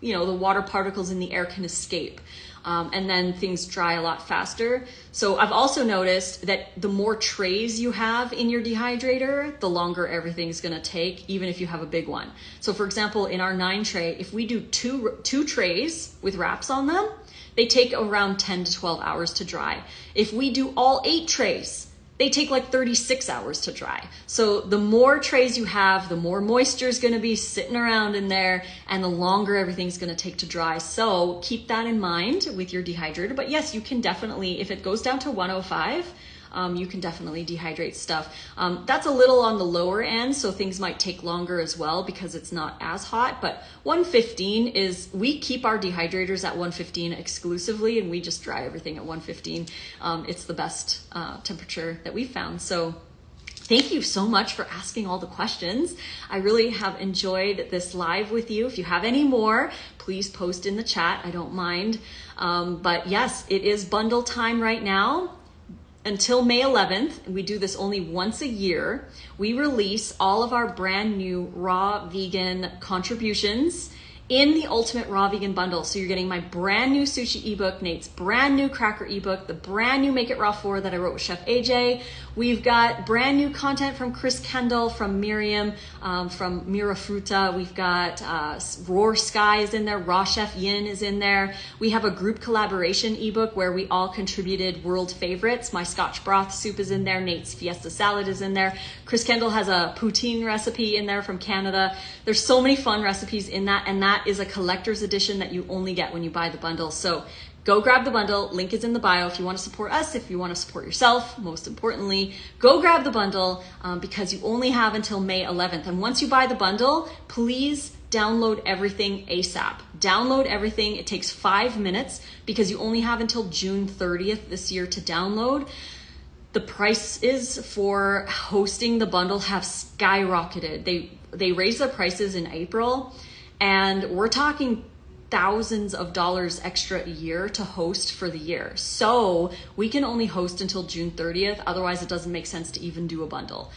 S1: water particles in the air can escape. And then things dry a lot faster. So I've also noticed that the more trays you have in your dehydrator, the longer everything's gonna take, even if you have a big one. So for example, in our 9 tray, if we do two trays with wraps on them, they take around 10 to 12 hours to dry. If we do all 8 trays, they take like 36 hours to dry. So the more trays you have, the more moisture is going to be sitting around in there, and the longer everything's going to take to dry. So keep that in mind with your dehydrator. But yes, you can definitely, if it goes down to 105, you can definitely dehydrate stuff. That's a little on the lower end, so things might take longer as well because it's not as hot. But 115 is, we keep our dehydrators at 115 exclusively, and we just dry everything at 115. It's the best temperature that we've found. So thank you so much for asking all the questions. I really have enjoyed this live with you. If you have any more, please post in the chat. I don't mind. But yes, it is bundle time right now. Until May 11th, we do this only once a year, we release all of our brand new raw vegan contributions in the Ultimate Raw Vegan Bundle. So you're getting my brand new sushi ebook, Nate's brand new cracker ebook, the brand new Make It Raw 4 that I wrote with Chef AJ. We've got brand new content from Chris Kendall, from Miriam, from Mira Fruta. We've got Roar Sky is in there, Raw Chef Yin is in there. We have a group collaboration ebook where we all contributed world favorites. My Scotch broth soup is in there, Nate's Fiesta salad is in there. Chris Kendall has a poutine recipe in there from Canada. There's so many fun recipes in that, and that is a collector's edition that you only get when you buy the bundle. So go grab the bundle. Link is in the bio if you want to support us, if you want to support yourself. Most importantly, go grab the bundle because you only have until May 11th. And once you buy the bundle, please download everything ASAP. Download everything. It takes 5 minutes because you only have until June 30th this year to download. The prices for hosting the bundle have skyrocketed. They raised the prices in April, and we're talking thousands of dollars extra a year to host for the year. So we can only host until June 30th. Otherwise, it doesn't make sense to even do a bundle.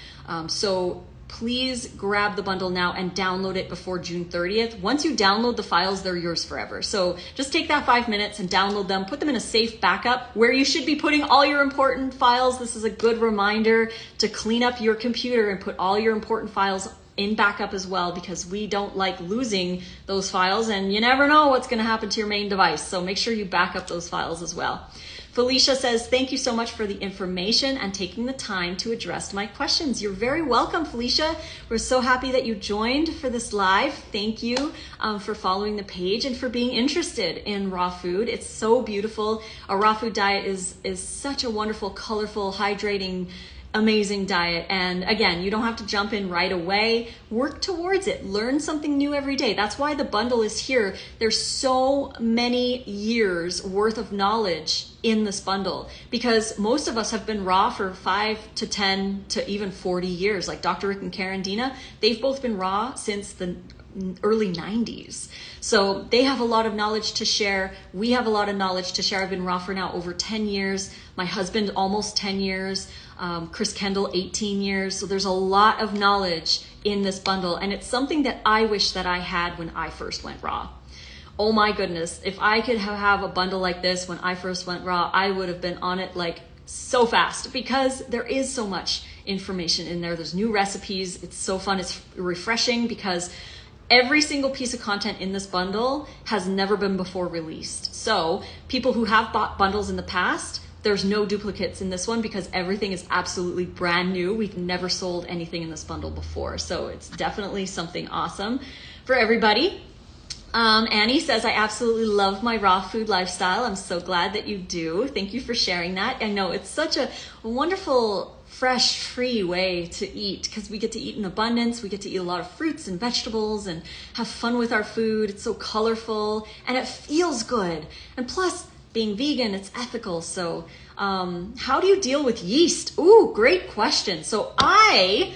S1: So please grab the bundle now and download it before June 30th. Once you download the files, they're yours forever. So just take that 5 minutes and download them, put them in a safe backup where you should be putting all your important files. This is a good reminder to clean up your computer and put all your important files in backup as well, because we don't like losing those files, and you never know what's going to happen to your main device. So make sure you back up those files as well. Felicia says, thank you so much for the information and taking the time to address my questions. You're very welcome, Felicia. We're so happy that you joined for this live. Thank you for following the page and for being interested in raw food. It's so beautiful. A raw food diet is such a wonderful, colorful, hydrating, amazing diet. And again, you don't have to jump in right away. Work towards it. Learn something new every day. That's why the bundle is here. There's so many years worth of knowledge in this bundle, because most of us have been raw for 5 to 10 to even 40 years. Like Dr. Rick and Karen Dina, they've both been raw since the early 90s. So they have a lot of knowledge to share. We have a lot of knowledge to share. I've been raw for now over 10 years. My husband, almost 10 years. Chris Kendall, 18 years. So there's a lot of knowledge in this bundle. And it's something that I wish that I had when I first went raw. Oh my goodness. If I could have a bundle like this when I first went raw, I would have been on it like so fast, because there is so much information in there. There's new recipes. It's so fun. It's refreshing because every single piece of content in this bundle has never been before released. So people who have bought bundles in the past, there's no duplicates in this one because everything is absolutely brand new. We've never sold anything in this bundle before. So it's definitely something awesome for everybody. Annie says, I absolutely love my raw food lifestyle. I'm so glad that you do. Thank you for sharing that. I know it's such a wonderful, fresh, free way to eat, because we get to eat in abundance. We get to eat a lot of fruits and vegetables and have fun with our food. It's so colorful and it feels good. And plus, being vegan, it's ethical. So how do you deal with yeast? Ooh, great question. So I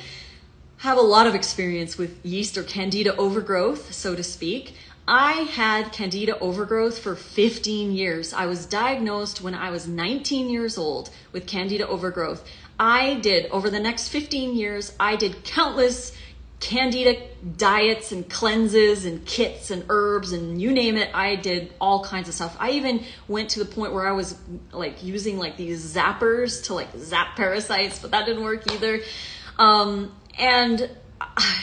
S1: have a lot of experience with yeast or candida overgrowth, so to speak. I had candida overgrowth for 15 years. I was diagnosed when I was 19 years old with candida overgrowth. Over the next 15 years, I did countless candida diets and cleanses and kits and herbs and you name it. I did all kinds of stuff. I even went to the point where I was like using like these zappers to like zap parasites, but that didn't work either. And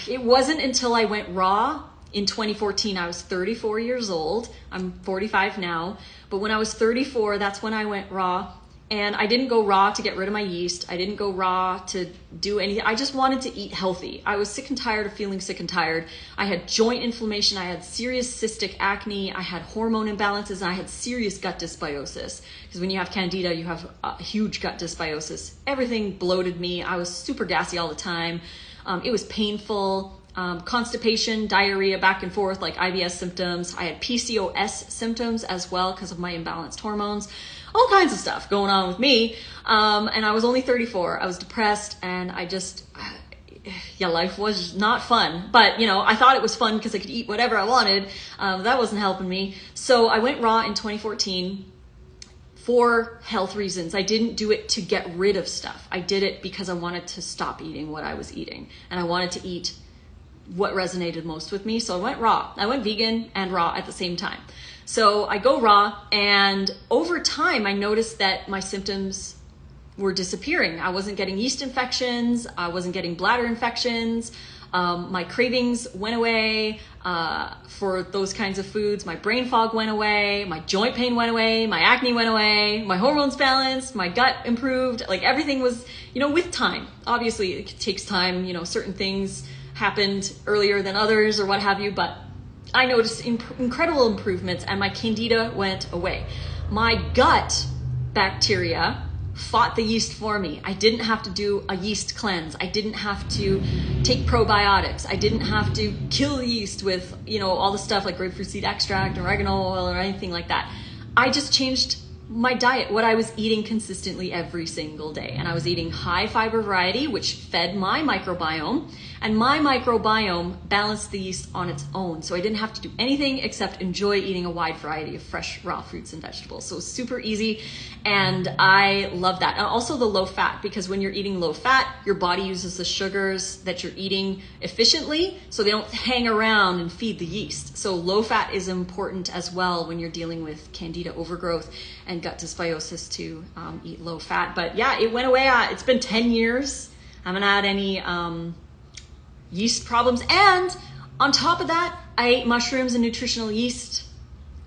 S1: it wasn't until I went raw in 2014. I was 34 years old. I'm 45 now, but when I was 34, that's when I went raw. And I didn't go raw to get rid of my yeast. I didn't go raw to do anything. I just wanted to eat healthy. I was sick and tired of feeling sick and tired. I had joint inflammation. I had serious cystic acne. I had hormone imbalances. And I had serious gut dysbiosis. Because when you have candida, you have a huge gut dysbiosis. Everything bloated me. I was super gassy all the time. It was painful. Constipation, diarrhea, back and forth, like IBS symptoms. I had PCOS symptoms as well because of my imbalanced hormones. All kinds of stuff going on with me. And I was only 34. I was depressed and I just, life was not fun. But, I thought it was fun because I could eat whatever I wanted. That wasn't helping me. So I went raw in 2014 for health reasons. I didn't do it to get rid of stuff. I did it because I wanted to stop eating what I was eating. And I wanted to eat what resonated most with me. So I went raw. I went vegan and raw at the same time. So I go raw, and over time I noticed that my symptoms were disappearing. I wasn't getting yeast infections. I wasn't getting bladder infections. My cravings went away for those kinds of foods. My brain fog went away. My joint pain went away. My acne went away. My hormones balanced. My gut improved. Like everything was, with time. Obviously it takes time. Certain things happened earlier than others or what have you, but I noticed incredible improvements and my candida went away. My gut bacteria fought the yeast for me. I didn't have to do a yeast cleanse. I didn't have to take probiotics. I didn't have to kill yeast with, all the stuff like grapefruit seed extract, oregano oil, or anything like that. I just changed my diet, what I was eating consistently every single day. And I was eating high fiber variety, which fed my microbiome. And my microbiome balanced the yeast on its own. So I didn't have to do anything except enjoy eating a wide variety of fresh, raw fruits and vegetables. So super easy. And I love that. And also the low fat, because when you're eating low fat, your body uses the sugars that you're eating efficiently, so they don't hang around and feed the yeast. So low fat is important as well when you're dealing with candida overgrowth and gut dysbiosis to eat low fat. But yeah, it went away. It's been 10 years. I haven't had any yeast problems. And on top of that, I ate mushrooms and nutritional yeast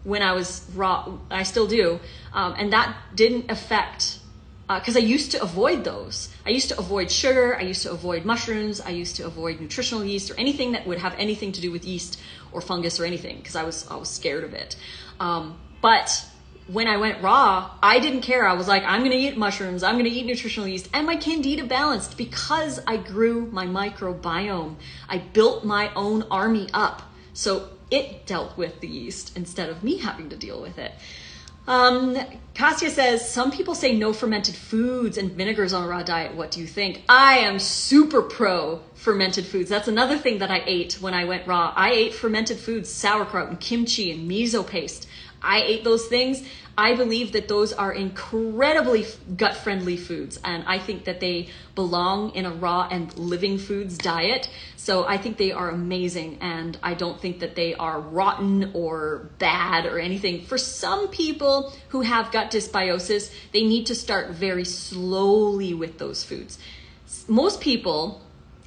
S1: when I was raw. I still do. And that didn't affect, because I used to avoid those. I used to avoid sugar. I used to avoid mushrooms. I used to avoid nutritional yeast or anything that would have anything to do with yeast or fungus or anything, because I was scared of it. But when I went raw, I didn't care. I was like, I'm going to eat mushrooms. I'm going to eat nutritional yeast. And my candida balanced because I grew my microbiome. I built my own army up. So it dealt with the yeast instead of me having to deal with it. Kasia says, some people say no fermented foods and vinegars on a raw diet. What do you think? I am super pro fermented foods. That's another thing that I ate when I went raw. I ate fermented foods, sauerkraut and kimchi and miso paste. I ate those things. I believe that those are incredibly gut-friendly foods, and I think that they belong in a raw and living foods diet. So I think they are amazing, and I don't think that they are rotten or bad or anything. For some people who have gut dysbiosis, they need to start very slowly with those foods. Most people,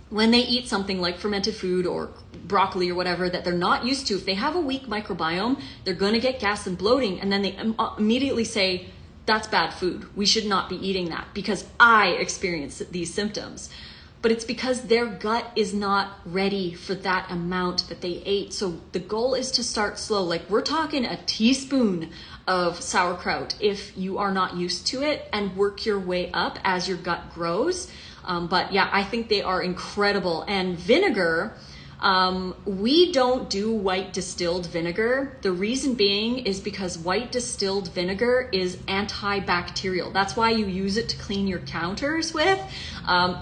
S1: when they eat something like fermented food or broccoli or whatever that they're not used to, if they have a weak microbiome, they're going to get gas and bloating. And then they immediately say, that's bad food. We should not be eating that because I experienced these symptoms. But it's because their gut is not ready for that amount that they ate. So the goal is to start slow. Like we're talking a teaspoon of sauerkraut if you are not used to it, and work your way up as your gut grows. But yeah, I think they are incredible. And vinegar, We don't do white distilled vinegar. The reason being is because white distilled vinegar is antibacterial. That's why you use it to clean your counters with.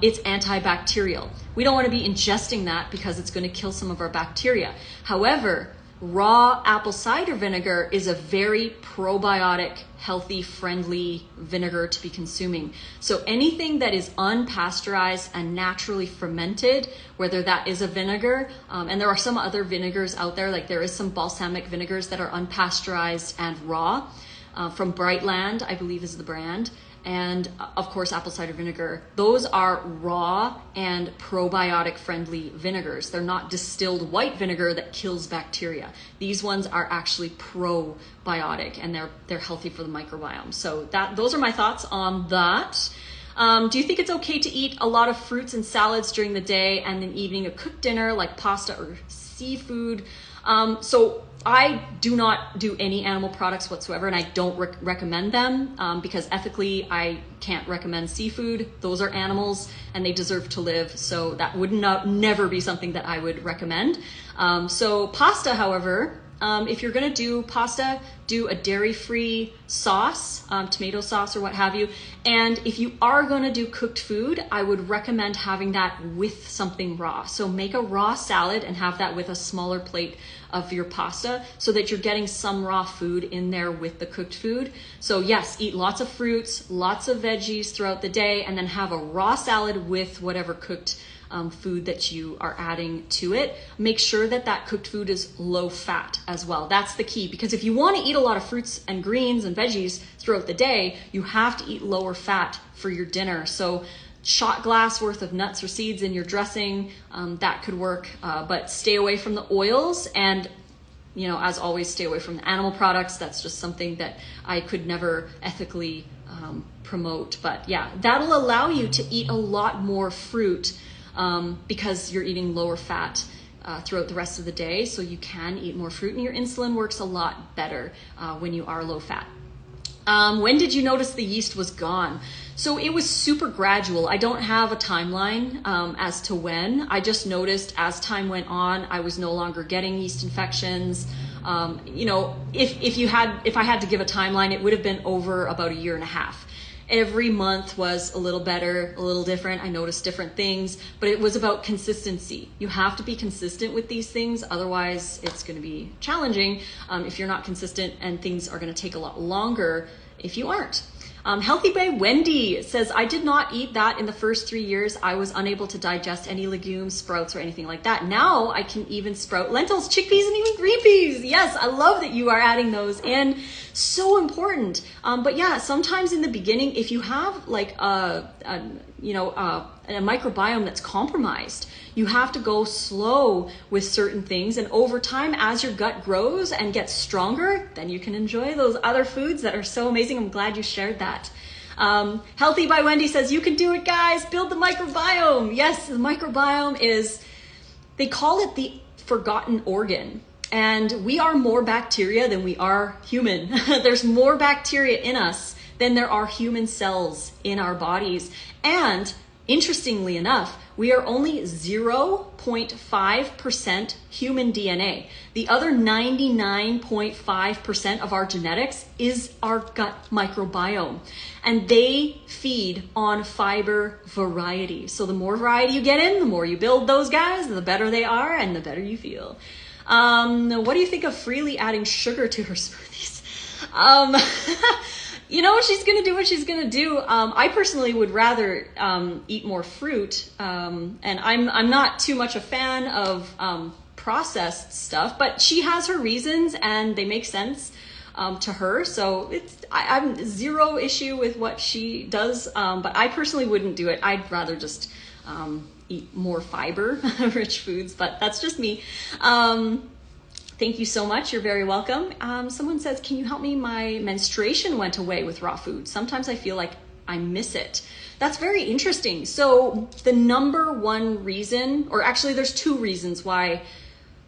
S1: It's antibacterial. We don't want to be ingesting that because it's going to kill some of our bacteria. However, raw apple cider vinegar is a very probiotic, healthy, friendly vinegar to be consuming. So anything that is unpasteurized and naturally fermented, whether that is a vinegar, and there are some other vinegars out there, like there is some balsamic vinegars that are unpasteurized and raw, from Brightland, I believe is the brand. And of course, apple cider vinegar. Those are raw and probiotic friendly vinegars. They're not distilled white vinegar that kills bacteria. These ones are actually probiotic and they're healthy for the microbiome. So those are my thoughts on that. Do you think it's okay to eat a lot of fruits and salads during the day and then evening a cooked dinner like pasta or seafood? So I do not do any animal products whatsoever, and I don't recommend them because ethically I can't recommend seafood. Those are animals and they deserve to live. So that would never be something that I would recommend. So pasta, however, if you're gonna do pasta, do a dairy-free sauce, tomato sauce or what have you. And if you are gonna do cooked food, I would recommend having that with something raw. So make a raw salad and have that with a smaller plate of your pasta so that you're getting some raw food in there with the cooked food. So yes, eat lots of fruits, lots of veggies throughout the day, and then have a raw salad with whatever cooked food that you are adding to it. Make sure that that cooked food is low fat as well. That's the key, because if you want to eat a lot of fruits and greens and veggies throughout the day, you have to eat lower fat for your dinner. So shot glass worth of nuts or seeds in your dressing, that could work, but stay away from the oils and, you know, as always, stay away from the animal products. That's just something that I could never ethically promote. But yeah, that'll allow you to eat a lot more fruit because you're eating lower fat throughout the rest of the day. So you can eat more fruit and your insulin works a lot better when you are low fat. When did you notice the yeast was gone? So it was super gradual. I don't have a timeline as to when. I just noticed as time went on, I was no longer getting yeast infections. You know, if I had to give a timeline, it would have been over about 1.5 years. Every month was a little better, a little different. I noticed different things, but it was about consistency. You have to be consistent with these things. Otherwise, it's going to be challenging if you're not consistent, and things are going to take a lot longer if you aren't. Healthy by Wendy says, I did not eat that in the first 3 years. I was unable to digest any legumes, sprouts, or anything like that. Now I can even sprout lentils, chickpeas, and even green peas. Yes, I love that you are adding those in. So important. But yeah, sometimes in the beginning, if you have like a microbiome that's compromised, you have to go slow with certain things. And over time, as your gut grows and gets stronger, then you can enjoy those other foods that are so amazing. I'm glad you shared that. Healthy by Wendy says, you can do it, guys. Build the microbiome. Yes, the microbiome is, they call it the forgotten organ. And we are more bacteria than we are human. There's more bacteria in us than there are human cells in our bodies. And interestingly enough, we are only 0.5% human DNA. The other 99.5% of our genetics is our gut microbiome. And they feed on fiber variety. So the more variety you get in, the more you build those guys, the better they are and the better you feel. What do you think of freely adding sugar to her smoothies? You know, she's going to do what she's going to do. I personally would rather eat more fruit. And I'm not too much a fan of processed stuff, but she has her reasons and they make sense to her. So I'm zero issue with what she does. But I personally wouldn't do it. I'd rather just eat more fiber rich foods, but that's just me. Thank you so much. You're very welcome. Someone says, can you help me? My menstruation went away with raw food. Sometimes I feel like I miss it. That's very interesting. So the number one reason, or actually there's 2 reasons why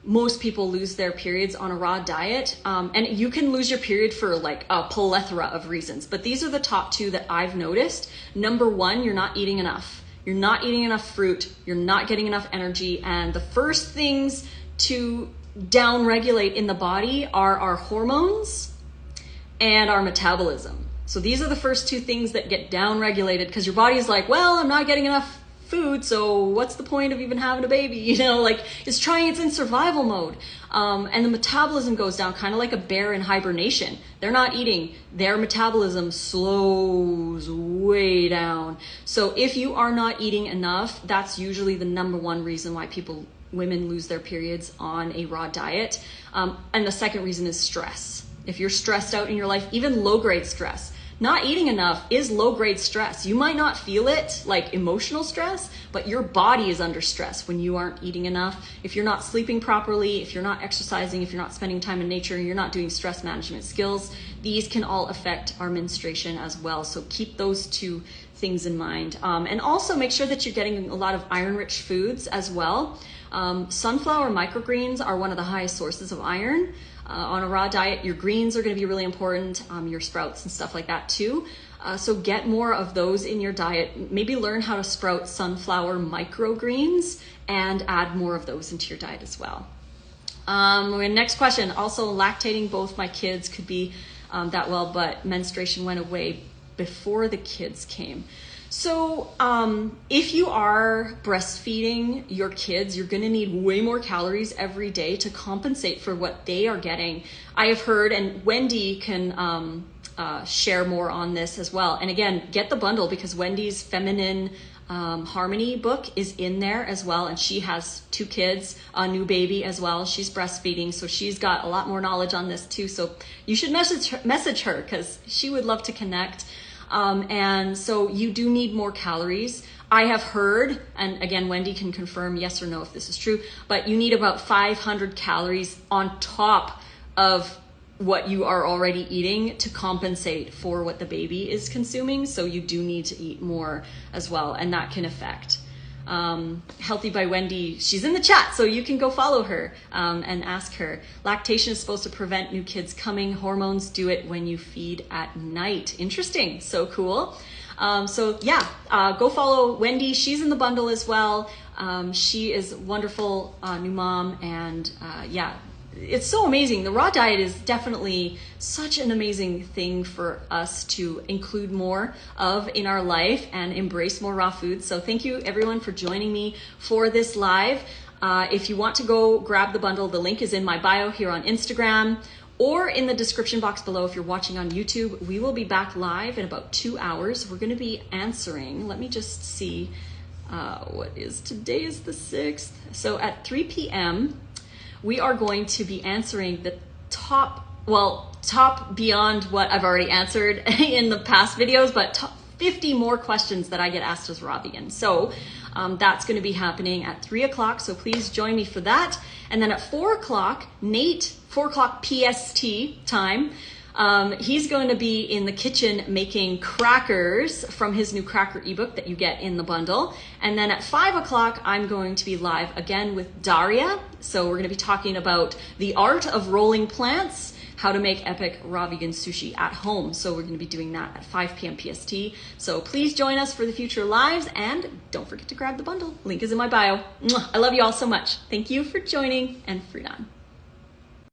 S1: most people lose their periods on a raw diet. And you can lose your period for like a plethora of reasons, but these are the top 2 that I've noticed. Number 1, you're not eating enough. you're not eating enough fruit, you're not getting enough energy, and the first things to down-regulate in the body are our hormones and our metabolism. So these are the first two things that get down-regulated because your body is like, well, I'm not getting enough food, so what's the point of even having a baby? You know, like it's in survival mode. And the metabolism goes down kind of like a bear in hibernation. They're not eating, their metabolism slows way down. So if you are not eating enough, that's usually the number one reason why women lose their periods on a raw diet. And the second reason is stress. If you're stressed out in your life, even low-grade stress, not eating enough is low-grade stress. You might not feel it like emotional stress, but your body is under stress when you aren't eating enough. If you're not sleeping properly, if you're not exercising, if you're not spending time in nature, you're not doing stress management skills, these can all affect our menstruation as well. So keep those two things in mind. And also make sure that you're getting a lot of iron-rich foods as well. Sunflower microgreens are one of the highest sources of iron. On a raw diet, your greens are going to be really important, your sprouts and stuff like that too. So get more of those in your diet. Maybe learn how to sprout sunflower microgreens and add more of those into your diet as well. Next question. Also, lactating both my kids could be that well, but menstruation went away before the kids came. So if you are breastfeeding your kids, you're going to need way more calories every day to compensate for what they are getting. I have heard, and Wendy can share more on this as well. And again, get the bundle because Wendy's Feminine Harmony book is in there as well. And she has 2 kids, a new baby as well. She's breastfeeding, so she's got a lot more knowledge on this too. So you should message her because she would love to connect. And so you do need more calories. I have heard, and again, Wendy can confirm yes or no if this is true, but you need about 500 calories on top of what you are already eating to compensate for what the baby is consuming. So you do need to eat more as well, and that can affect. Healthy by Wendy, she's in the chat, so you can go follow her and ask her. Lactation is supposed to prevent new kids coming. Hormones do it when you feed at night. Interesting, so cool. So yeah, go follow Wendy. She's in the bundle as well. She is a wonderful new mom, and yeah, it's so amazing. The raw diet is definitely such an amazing thing for us to include more of in our life and embrace more raw foods. So thank you everyone for joining me for this live. If you want to go grab the bundle, the link is in my bio here on Instagram or in the description box below if you're watching on YouTube. We will be back live in about 2 hours. We're going to be answering, let me just see, today is the 6th. So at 3 p.m., we are going to be answering the top beyond what I've already answered in the past videos, but top 50 more questions that I get asked as raw vegan. So that's going to be happening at 3 o'clock. So please join me for that. And then at 4 o'clock, Nate, 4 o'clock PST time, he's going to be in the kitchen making crackers from his new cracker ebook that you get in the bundle. And then at 5 o'clock, I'm going to be live again with Daria. So we're going to be talking about the art of rolling plants, how to make epic raw vegan sushi at home. So we're going to be doing that at 5 p.m. PST. So please join us for the future lives and don't forget to grab the bundle. Link is in my bio. I love you all so much. Thank you for joining and fruit on.